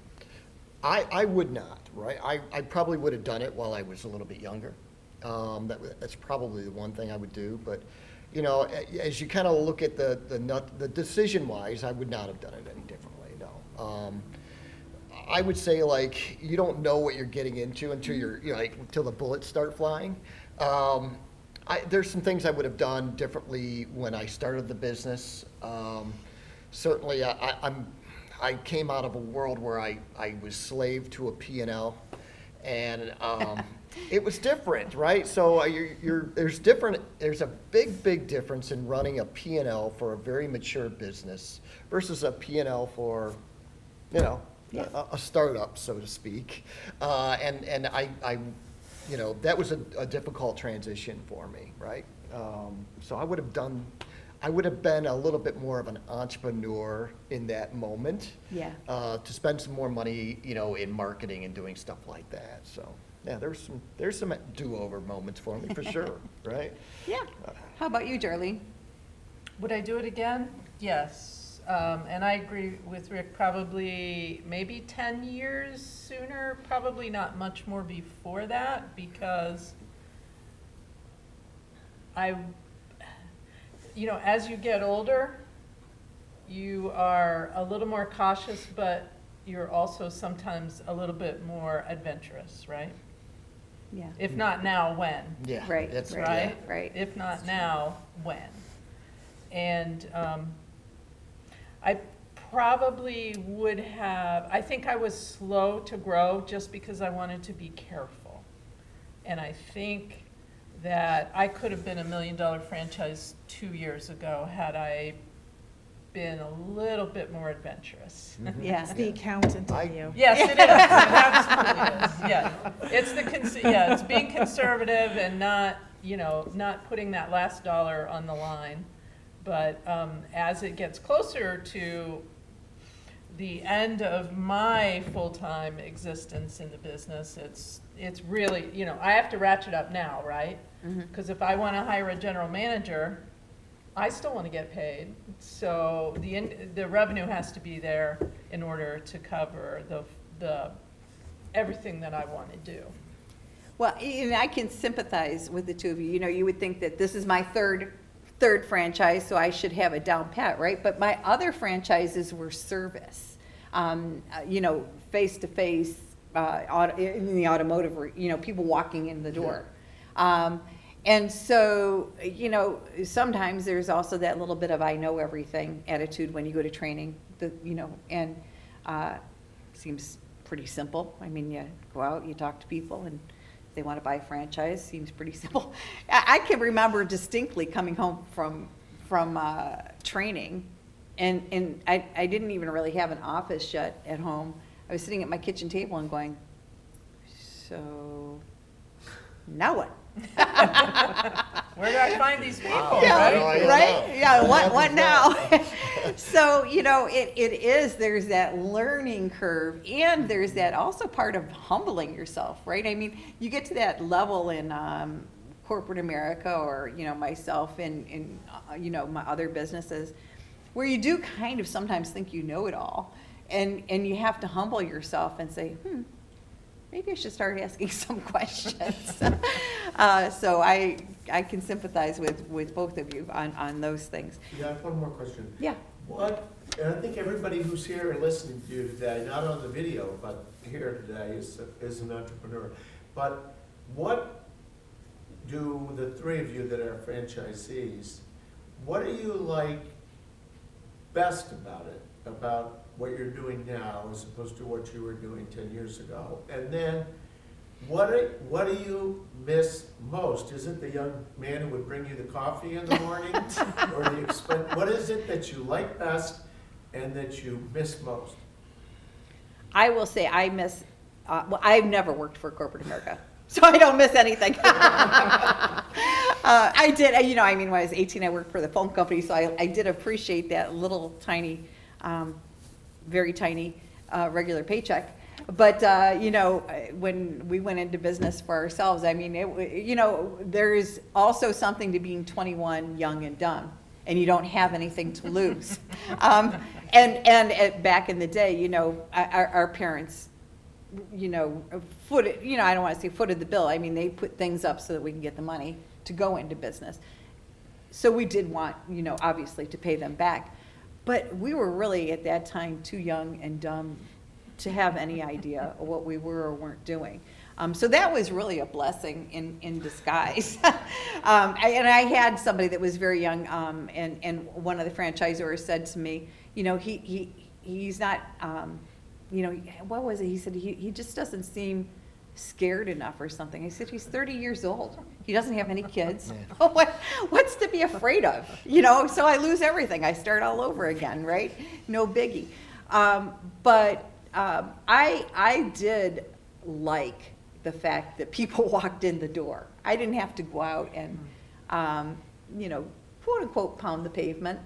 I would not, right? I probably would have done it while I was a little bit younger. That's probably the one thing I would do. But, you know, as you kind of look at the decision-wise, I would not have done it any differently, no. I would say, like, you don't know what you're getting into until until the bullets start flying. There's some things I would have done differently when I started the business. Certainly, I came out of a world where I was slave to a P&L, and it was different, right? So there's a big difference in running a P&L for a very mature business versus a P&L for, you know, a startup, so to speak. And I you know, that was a difficult transition for me, right? So I would have been a little bit more of an entrepreneur in that moment. Yeah. To spend some more money, you know, in marketing and doing stuff like that. So yeah, there's some do-over moments for me for sure, right? Yeah. How about you, Darlene? Would I do it again? Yes. And I agree with Rick, probably maybe 10 years sooner, probably not much more before that, because you know, as you get older, you are a little more cautious, but you're also sometimes a little bit more adventurous, right? Yeah. If not now, when? Yeah. Right. That's Right? Right. If not now, when? And I probably would have, I think I was slow to grow just because I wanted to be careful. And I think that I could have been $1 million franchise 2 years ago had I been a little bit more adventurous. Yeah. It's the accountant in you. Yes, it is. It absolutely is. Yeah, it's being conservative and not, you know, not putting that last dollar on the line. But as it gets closer to the end of my full-time existence in the business, it's really, you know, I have to ratchet up now, right? Because if I want to hire a general manager, I still want to get paid. So the revenue has to be there in order to cover the everything that I want to do. Well, and I can sympathize with the two of you. You know, you would think that this is my third franchise, so I should have a down pat, right? But my other franchises were service, you know, face-to-face, in the automotive, you know, people walking in the door. And so, you know, sometimes there's also that little bit of I know everything attitude when you go to training, you know, and seems pretty simple. I mean, you go out, you talk to people, and they want to buy a franchise, seems pretty simple. I can remember distinctly coming home from training And I didn't even really have an office yet at home. I was sitting at my kitchen table and going, so now what? Where do I find these people, Yeah, right? right? Yeah, what now? So, it is, there's that learning curve, and there's that also part of humbling yourself, right? I mean, you get to that level in corporate America, or, myself in my other businesses, where you do kind of sometimes think you know it all, and you have to humble yourself and say, maybe I should start asking some questions. So I can sympathize with both of you on those things. Yeah, I have one more question. Yeah. And I think everybody who's here and listening to you today, not on the video, but here today, is an entrepreneur. But what do the three of you that are franchisees, what do you like best about it, about what you're doing now as opposed to what you were doing 10 years ago? And then what do you miss most? Is it the young man who would bring you the coffee in the morning? Or the expense? What is it that you like best and that you miss most? I will say I miss, well, I've never worked for corporate America, so I don't miss anything. I did, when I was 18, I worked for the phone company, so I did appreciate that little tiny, very tiny regular paycheck. But, when we went into business for ourselves, there's also something to being 21, young and dumb, and you don't have anything to lose. Back in the day, our parents, footed, I don't want to say footed the bill. I mean, they put things up so that we can get the money to go into business. So we did want, obviously to pay them back. But we were really at that time too young and dumb to have any idea of what we were or weren't doing. So that was really a blessing in disguise. I had somebody that was very young, and one of the franchisors said to me, he's not, what was it? He said, he just doesn't seem scared enough or something. I said, he's 30 years old. He doesn't have any kids. What's to be afraid of? So I lose everything. I start all over again, right? No biggie. But I did like the fact that people walked in the door. I didn't have to go out and, quote unquote, pound the pavement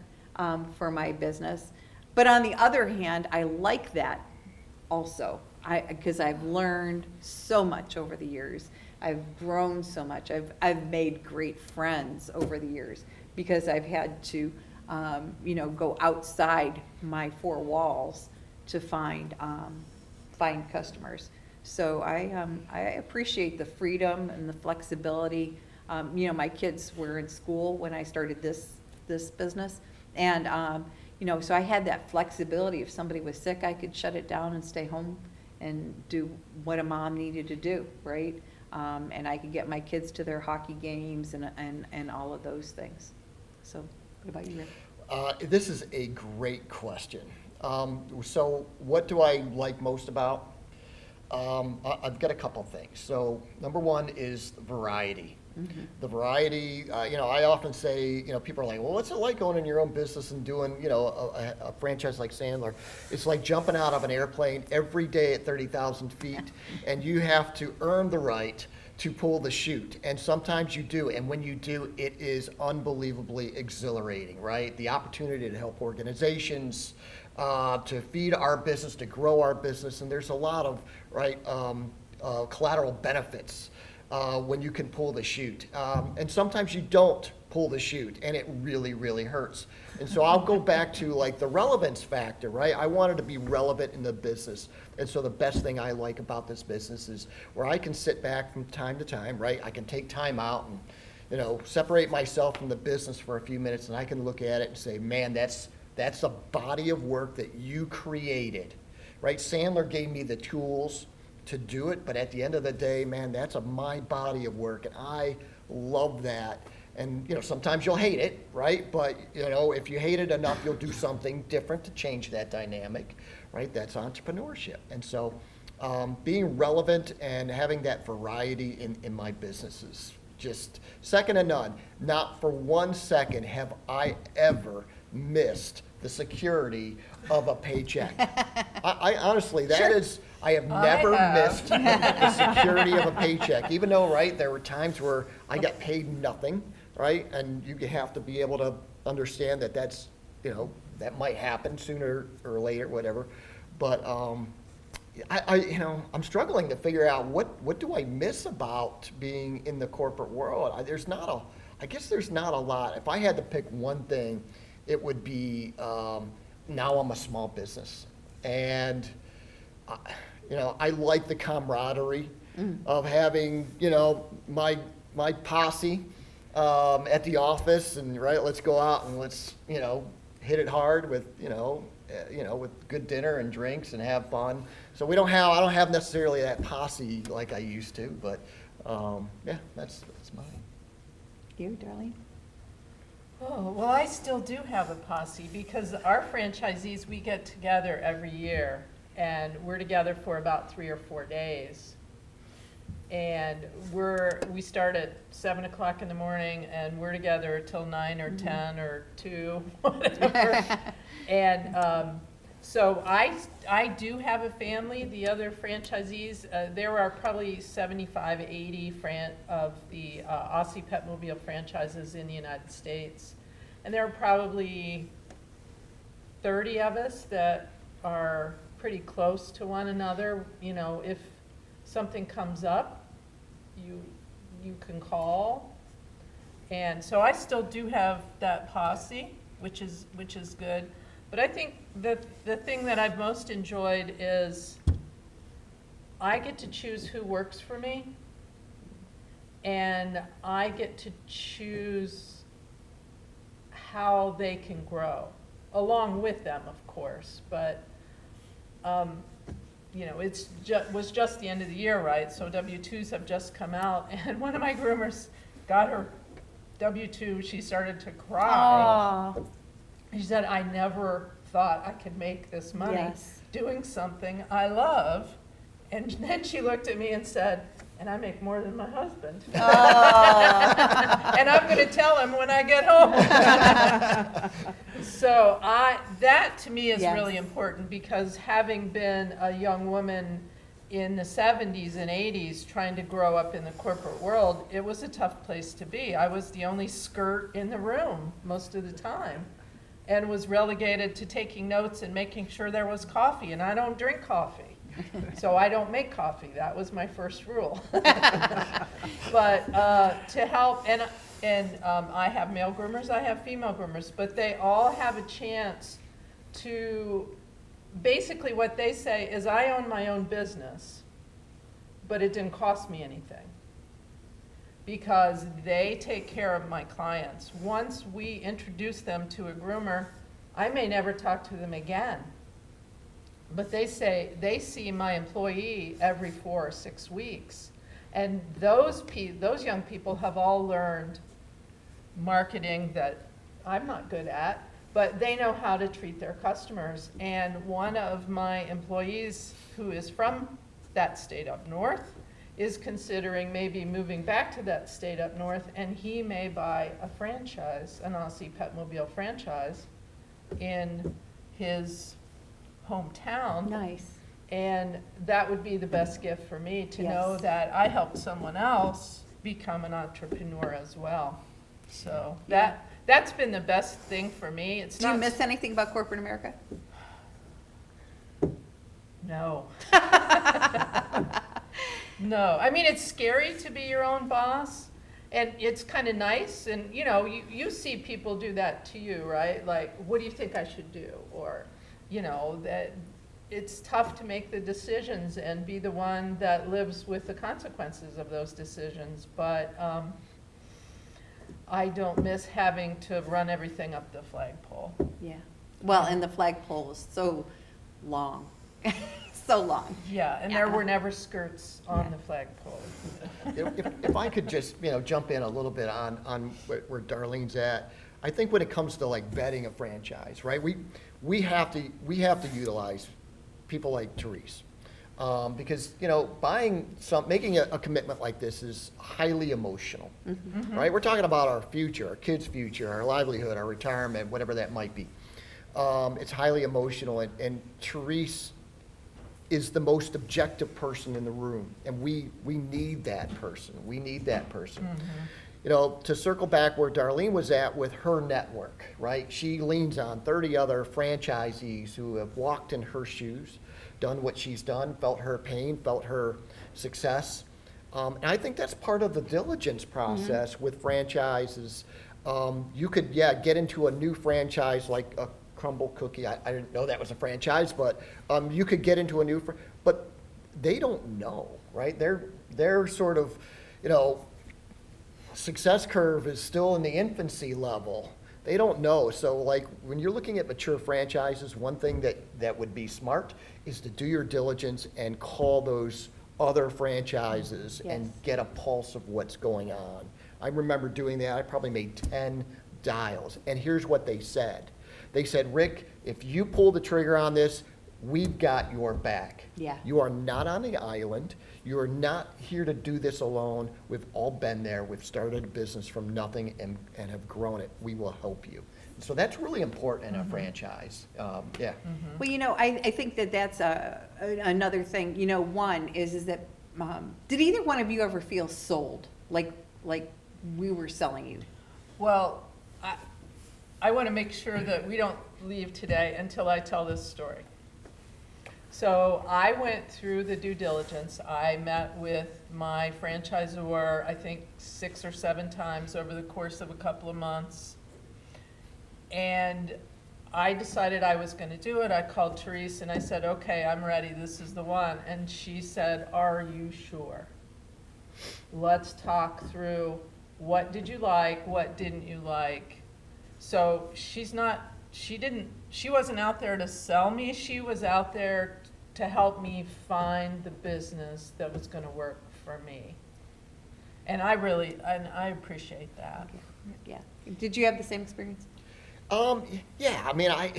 for my business. But on the other hand, I like that also, because I've learned so much over the years. I've grown so much. I've made great friends over the years because I've had to, go outside my four walls to find customers. So I appreciate the freedom and the flexibility. My kids were in school when I started this business, and so I had that flexibility. If somebody was sick, I could shut it down and stay home and do what a mom needed to do, right? And I could get my kids to their hockey games and all of those things. So what about you, Rick? This is a great question. So what do I like most about? I've got a couple things. So number one is variety. Mm-hmm. The variety, I often say, people are like, well, what's it like owning your own business and doing, a franchise like Sandler? It's like jumping out of an airplane every day at 30,000 feet, and you have to earn the right to pull the chute. And sometimes you do, and when you do, it is unbelievably exhilarating, right? The opportunity to help organizations, to feed our business, to grow our business, and there's a lot of, collateral benefits when you can pull the chute. And sometimes you don't pull the chute, and it really, really hurts. And so I'll go back to the relevance factor, right? I wanted to be relevant in the business. And so the best thing I like about this business is where I can sit back from time to time, right? I can take time out and, separate myself from the business for a few minutes, and I can look at it and say, man, that's a body of work that you created, right? Sandler gave me the tools to do it, but at the end of the day, man, that's my body of work, and I love that. And sometimes you'll hate it, right? But if you hate it enough, you'll do something different to change that dynamic, right? That's entrepreneurship. And so being relevant and having that variety in my business is just second to none. Not for 1 second have I ever missed the security of a paycheck. I honestly, that Sure. is, I have I never have. missed the security of a paycheck, even though, right, there were times where I got paid nothing, right? And you have to be able to understand that that's, you know, that might happen sooner or later, whatever. But, you know, I'm struggling to figure out what do I miss about being in the corporate world? I guess there's not a lot. If I had to pick one thing, it would be, now I'm a small business. And, you know, I like the camaraderie of having, you know, my posse at the office, and right, let's go out and let's, you know, hit it hard with, with good dinner and drinks and have fun. So I don't have necessarily that posse like I used to, but yeah, that's mine. You, Darlene? Oh, well, I still do have a posse because our franchisees, we get together every year and we're together for about 3 or 4 days. And we start at 7 o'clock in the morning and we're together till 9 or 10 or 2, whatever. And so I do have a family. The other franchisees, there are probably 75, 80 of the Aussie Petmobile franchises in the United States. And there are probably 30 of us that are pretty close to one another. You know, if something comes up, you can call. And so I still do have that posse, which is good. But I think the thing that I've most enjoyed is I get to choose who works for me, and I get to choose how they can grow, along with them, of course. But you know, was just the end of the year, right? So W-2s have just come out, and one of my groomers got her W-2. She started to cry. Aww. She said, I never thought I could make this money Yes. doing something I love. And then she looked at me and said, and I make more than my husband. And I'm going to tell him when I get home. So that to me is Yes. really important, because having been a young woman in the 70s and 80s trying to grow up in the corporate world, it was a tough place to be. I was the only skirt in the room most of the time, and was relegated to taking notes and making sure there was coffee, and I don't drink coffee. So I don't make coffee. That was my first rule. But to help, and I have male groomers, I have female groomers, but they all have a chance to, basically what they say is, I own my own business, but it didn't cost me anything, because they take care of my clients. Once we introduce them to a groomer, I may never talk to them again. But they say they see my employee every 4 or 6 weeks. And those young people have all learned marketing that I'm not good at, but they know how to treat their customers. And one of my employees, who is from that state up north, is considering maybe moving back to that state up north, and he may buy a franchise, an Aussie Petmobile franchise, in his hometown. Nice. And that would be the best gift for me, to know Yes. that I helped someone else become an entrepreneur as well. So Yeah. that's been the best thing for me. It's Do you not miss anything about corporate America? No. No. I mean, it's scary to be your own boss, and it's kind of nice. And, you know, you see people do that to you, right? Like, what do you think I should do? Or, you know, that it's tough to make the decisions and be the one that lives with the consequences of those decisions. But I don't miss having to run everything up the flagpole. Yeah. Well, and the flagpole is so long, so long. Yeah, and there were never skirts on the flagpole. If I could just, jump in a little bit on where Darlene's at, I think when it comes to like vetting a franchise, right? We have to utilize people like Terese, because making a commitment like this is highly emotional, right? We're talking about our future, our kids' future, our livelihood, our retirement, whatever that might be. It's highly emotional, and Terese is the most objective person in the room, and we need that person. We need that person. You know, to circle back where Darlene was at with her network, right? She leans on 30 other franchisees who have walked in her shoes, done what she's done, felt her pain, felt her success. And I think that's part of the diligence process with franchises. You could, get into a new franchise like a Crumble Cookie. I didn't know that was a franchise, but you could get into a new, but they don't know, right? They're sort of, you know, success curve is still in the infancy level. They don't know. So like when you're looking at mature franchises, one thing that would be smart is to do your diligence and call those other franchises and get a pulse of what's going on. I remember doing that. I probably made 10 dials. And here's what they said. They said, Rick, if you pull the trigger on this, we've got your back. Yeah. You are not on the island. You are not here to do this alone. We've all been there. We've started a business from nothing and have grown it. We will help you. So that's really important in a franchise. Well, you know, I think that's another thing. You know, one is that did either one of you ever feel sold, like we were selling you? Well, I want to make sure that we don't leave today until I tell this story. So I went through the due diligence. I met with my franchisor, I think 6 or 7 times over the course of a couple of months. And I decided I was going to do it. I called Terese and I said, okay, I'm ready. This is the one. And she said, are you sure? Let's talk through what did you like, what didn't you like. So she wasn't out there to sell me. She was out there to help me find the business that was going to work for me. And I appreciate that. Yeah. Did you have the same experience? Yeah, I mean, I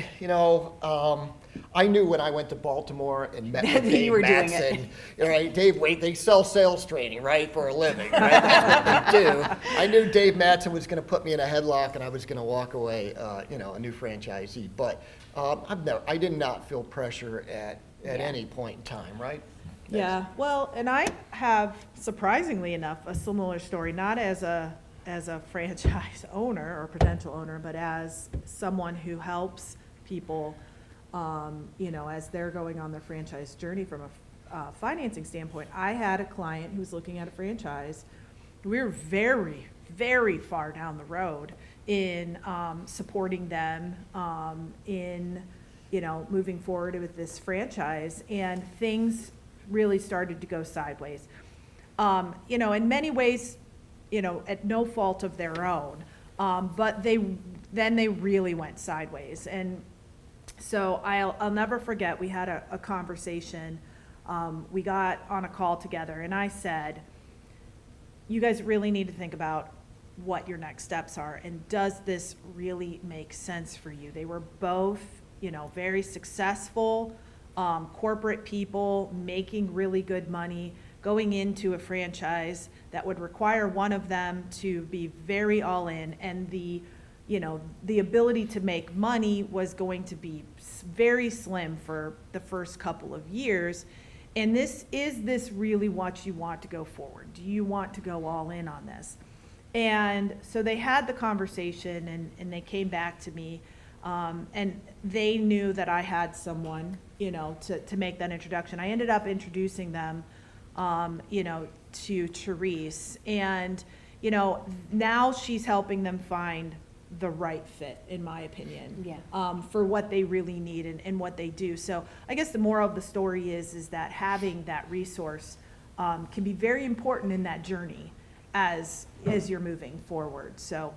knew when I went to Baltimore and met with That Dave you were doing Mattson, right? They sell sales training, right, for a living, right? That's what they do. I knew Dave Mattson was going to put me in a headlock and I was going to walk away, a new franchisee. But I did not feel pressure at any point in time, right? Yeah, well, and I have, surprisingly enough, a similar story, not as a franchise owner or potential owner, but as someone who helps people, as they're going on their franchise journey from a financing standpoint. I had a client who was looking at a franchise. We were very, very far down the road in supporting them in, moving forward with this franchise, and things really started to go sideways. In many ways, at no fault of their own, but they really went sideways. And so I'll never forget, we had a conversation, we got on a call together, and I said, you guys really need to think about what your next steps are, and does this really make sense for you? They were both, very successful corporate people, making really good money, going into a franchise that would require one of them to be very all in, and the ability to make money was going to be very slim for the first couple of years. And is this really what you want to go forward? Do you want to go all in on this? And so they had the conversation, and they came back to me, and they knew that I had someone, to make that introduction. I ended up introducing them to Terese, and now she's helping them find the right fit, in my opinion, for what they really need and what they do. So I guess the moral of the story is that having that resource can be very important in that journey as you're moving forward. So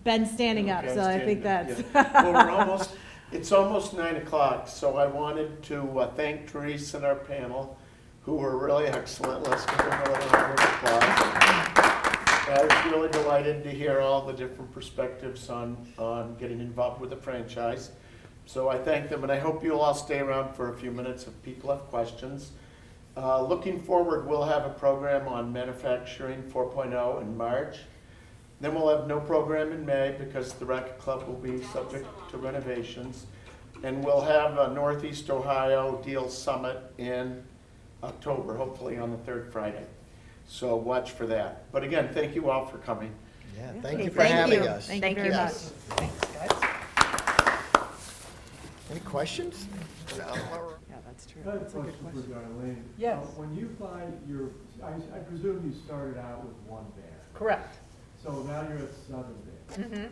Ben's standing up, so I think that's Well, it's almost 9 o'clock, so I wanted to thank Terese and our panel, who were really excellent. Let's give them a little round of applause. I was really delighted to hear all the different perspectives on getting involved with the franchise. So I thank them, and I hope you'll all stay around for a few minutes if people have questions. Looking forward, we'll have a program on Manufacturing 4.0 in March. Then we'll have no program in May because the Racket Club will be subject to renovations. And we'll have a Northeast Ohio Deal Summit in October, hopefully on the third Friday. So watch for that. But again, thank you all for coming. Yeah, Yeah. thank you for Thank having you. us. Thank Thank you very you. much. Yes. Thanks, guys. Any questions? Yeah, that's true. I have a That's a good question for question. Darlene. Yes. When you buy your, I presume you started out with one van, Correct. so now you're at 7 vans. Mm-hmm.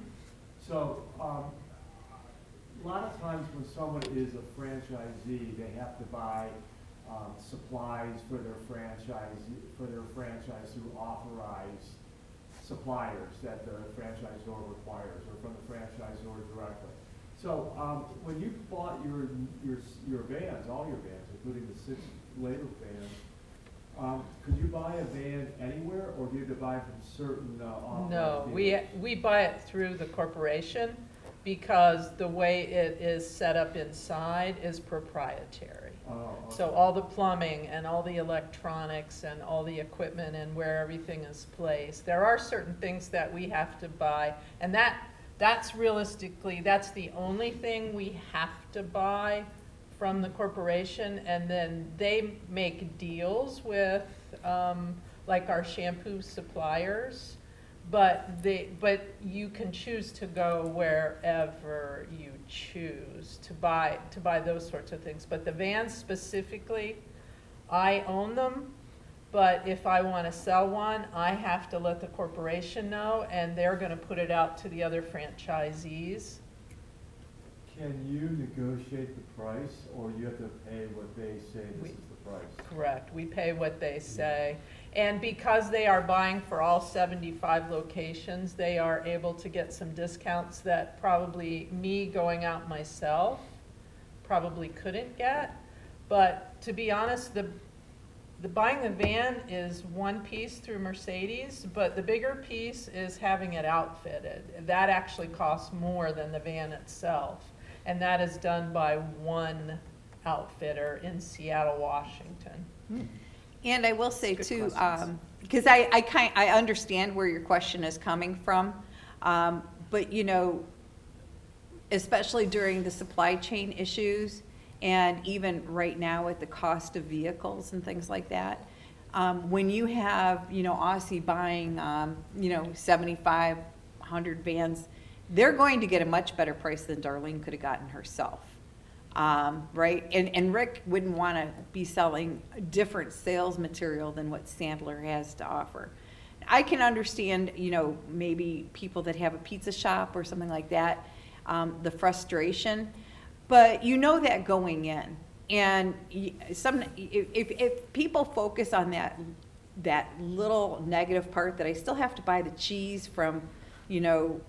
So, a lot of times when someone is a franchisee, they have to buy supplies for their franchise through authorized suppliers that the franchisor requires, or from the franchisor directly. So, when you bought your vans, all your vans, including the 6 later vans, could you buy a van anywhere, or do you have to buy from certain authorized No, dealers? we buy it through the corporation because the way it is set up inside is proprietary. Oh, okay. So all the plumbing and all the electronics and all the equipment and where everything is placed. There are certain things that we have to buy, and that's realistically, that's the only thing we have to buy from the corporation, and then they make deals with, like our shampoo suppliers, but you can choose to go wherever you choose to buy those sorts of things. But the vans specifically, I own them, but if I want to sell one, I have to let the corporation know, and they're going to put it out to the other franchisees. Can you negotiate the price, or you have to pay what they say this is the price? Correct, we pay what they say. And because they are buying for all 75 locations, they are able to get some discounts that probably me going out myself probably couldn't get. But to be honest, the buying the van is one piece through Mercedes, but the bigger piece is having it outfitted. That actually costs more than the van itself. And that is done by one outfitter in Seattle, Washington. And I will say Good too, questions. because I understand where your question is coming from, but you know, especially during the supply chain issues, and even right now with the cost of vehicles and things like that, when you have, you know, Aussie buying, 7,500 vans, they're going to get a much better price than Darlene could have gotten herself. Right? And Rick wouldn't want to be selling a different sales material than what Sandler has to offer. I can understand, you know, maybe people that have a pizza shop or something like that, the frustration, but you know that going in. And if people focus on that little negative part that I still have to buy the cheese from, you know,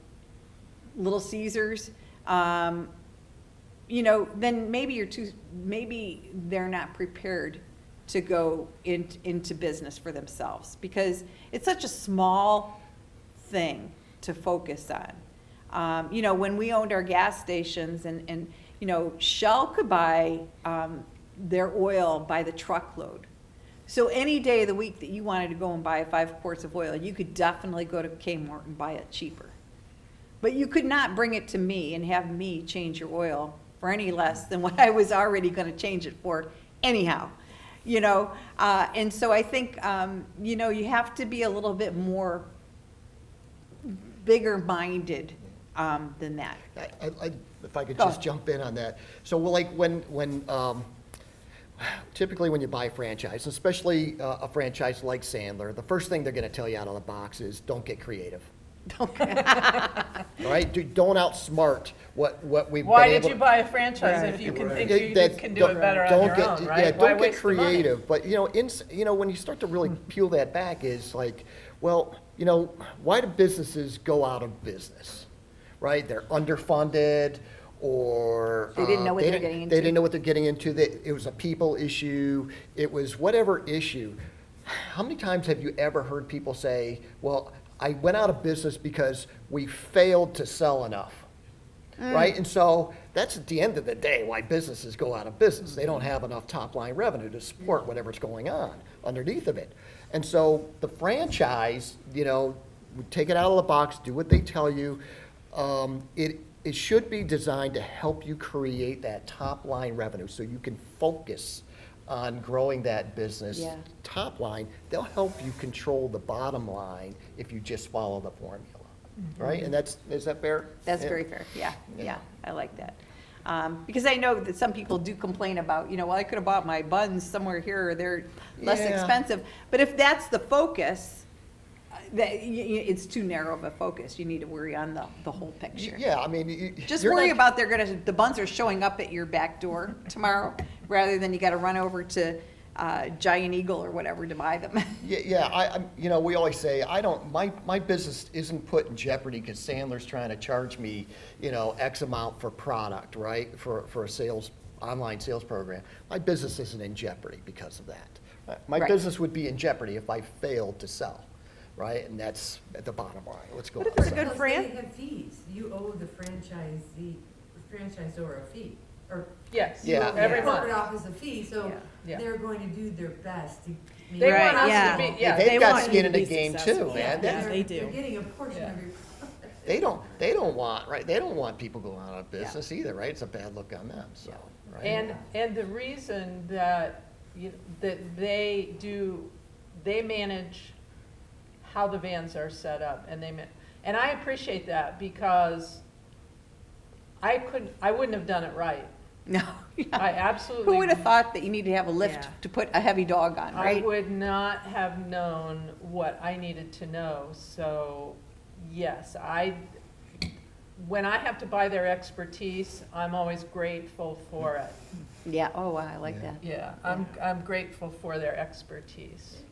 Little Caesars, you know, then maybe they're not prepared to go into business for themselves, because it's such a small thing to focus on. You know, when we owned our gas stations and you know, Shell could buy their oil by the truckload. So any day of the week that you wanted to go and buy 5 quarts of oil, you could definitely go to Kmart and buy it cheaper. But you could not bring it to me and have me change your oil for any less than what I was already going to change it for anyhow, you know. And so I think, you know, you have to be a little bit more bigger-minded than that. If I could Go just ahead. jump in on that. So, well, like when typically when you buy a franchise, especially a franchise like Sandler, the first thing they're going to tell you out of the box is don't get creative. Okay. All right, don't outsmart what we've Why been did able you to. buy a franchise if you can think you can do it better on your own, right? Yeah, Why don't get waste the money? creative. But you know, when you start to really peel that back, is like, well, you know, why do businesses go out of business, right? They're underfunded, or They didn't know what they were getting They didn't into. know what they're getting into. It was a people issue. It was whatever issue. How many times have you ever heard people say, "Well, I went out of business because we failed to sell enough," right? And so that's at the end of the day why businesses go out of business. They don't have enough top line revenue to support whatever's going on underneath of it. And so the franchise, you know, take it out of the box, do what they tell you. It should be designed to help you create that top-line revenue, so you can focus on growing that business. Yeah. Top line, they'll help you control the bottom line if you just follow the formula, right? And is that fair? That's Yeah. very fair, yeah, Yeah. yeah, I like that. Because I know that some people do complain about, well, I could have bought my buns somewhere here, or they're less Yeah. expensive. But if that's the focus, it's too narrow of a focus. You need to worry on the whole picture. Yeah, I mean. Just you're worry not- about the buns are showing up at your back door tomorrow, rather than you gotta run over to Giant Eagle or whatever to buy them. Yeah, we always say, my business isn't put in jeopardy because Sandler's trying to charge me, X amount for product, right? For a online sales program. My business isn't in jeopardy because of that. My Right. business would be in jeopardy if I failed to sell, right? And that's at the bottom line. Let's go. What if on. it's a good Plus, friend? They have fees. You owe the franchisor a fee, or Yes, Yeah. every the month. corporate office a fee, so Yeah. they're going to do their best to make. They Right, want us yeah. to be, Yeah, yeah. they've They got want you skin to in the be game too, successful. man. Yeah, That's- they do. They're getting a portion Yeah. of your. They don't want, right? They don't want people going out of business either, right? It's a bad look on them, so, right? And the reason that, that they manage how the vans are set up, and and I appreciate that, because I wouldn't have done it right. No. I absolutely. Who would have thought that you need to have a lift Yeah. to put a heavy dog on, I right? would not have known what I needed to know, so, yes, when I have to buy their expertise, I'm always grateful for it. Yeah, oh, wow, I like Yeah. that. Yeah, I'm grateful for their expertise.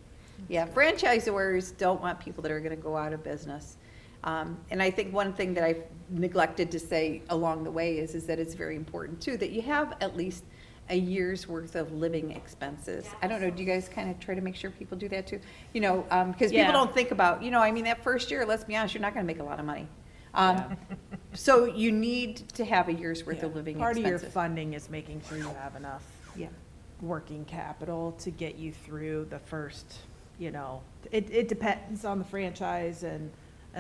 Yeah, franchisors don't want people that are gonna go out of business. And I think one thing that I've neglected to say along the way is that it's very important too, that you have at least a year's worth of living expenses. I don't know, do you guys kind of try to make sure people do that too? Because people Yeah. don't think about, that first year, let's be honest, you're not gonna make a lot of money. Yeah. So you need to have a year's worth of Yeah. living Part of your expenses. funding is making sure you have enough Yeah. working capital to get you through the first, it depends on the franchise and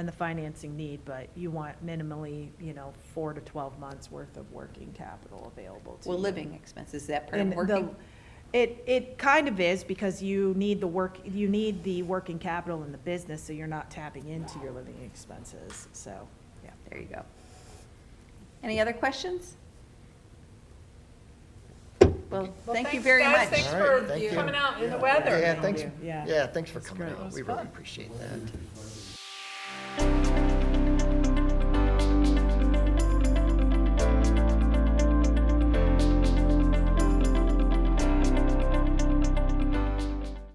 the financing need, but you want minimally, 4 to 12 months worth of working capital available to you. Well, living expenses, is that part And of working? it kind of is, because you need the working capital in the business, so you're not tapping into your living expenses, so, yeah. There you go. Any other questions? Well, thank you thanks, very guys. much. Thanks All right, for thank you. coming out in the weather. Yeah, thanks, Yeah. yeah, thanks for That's coming great. out. We really appreciate that.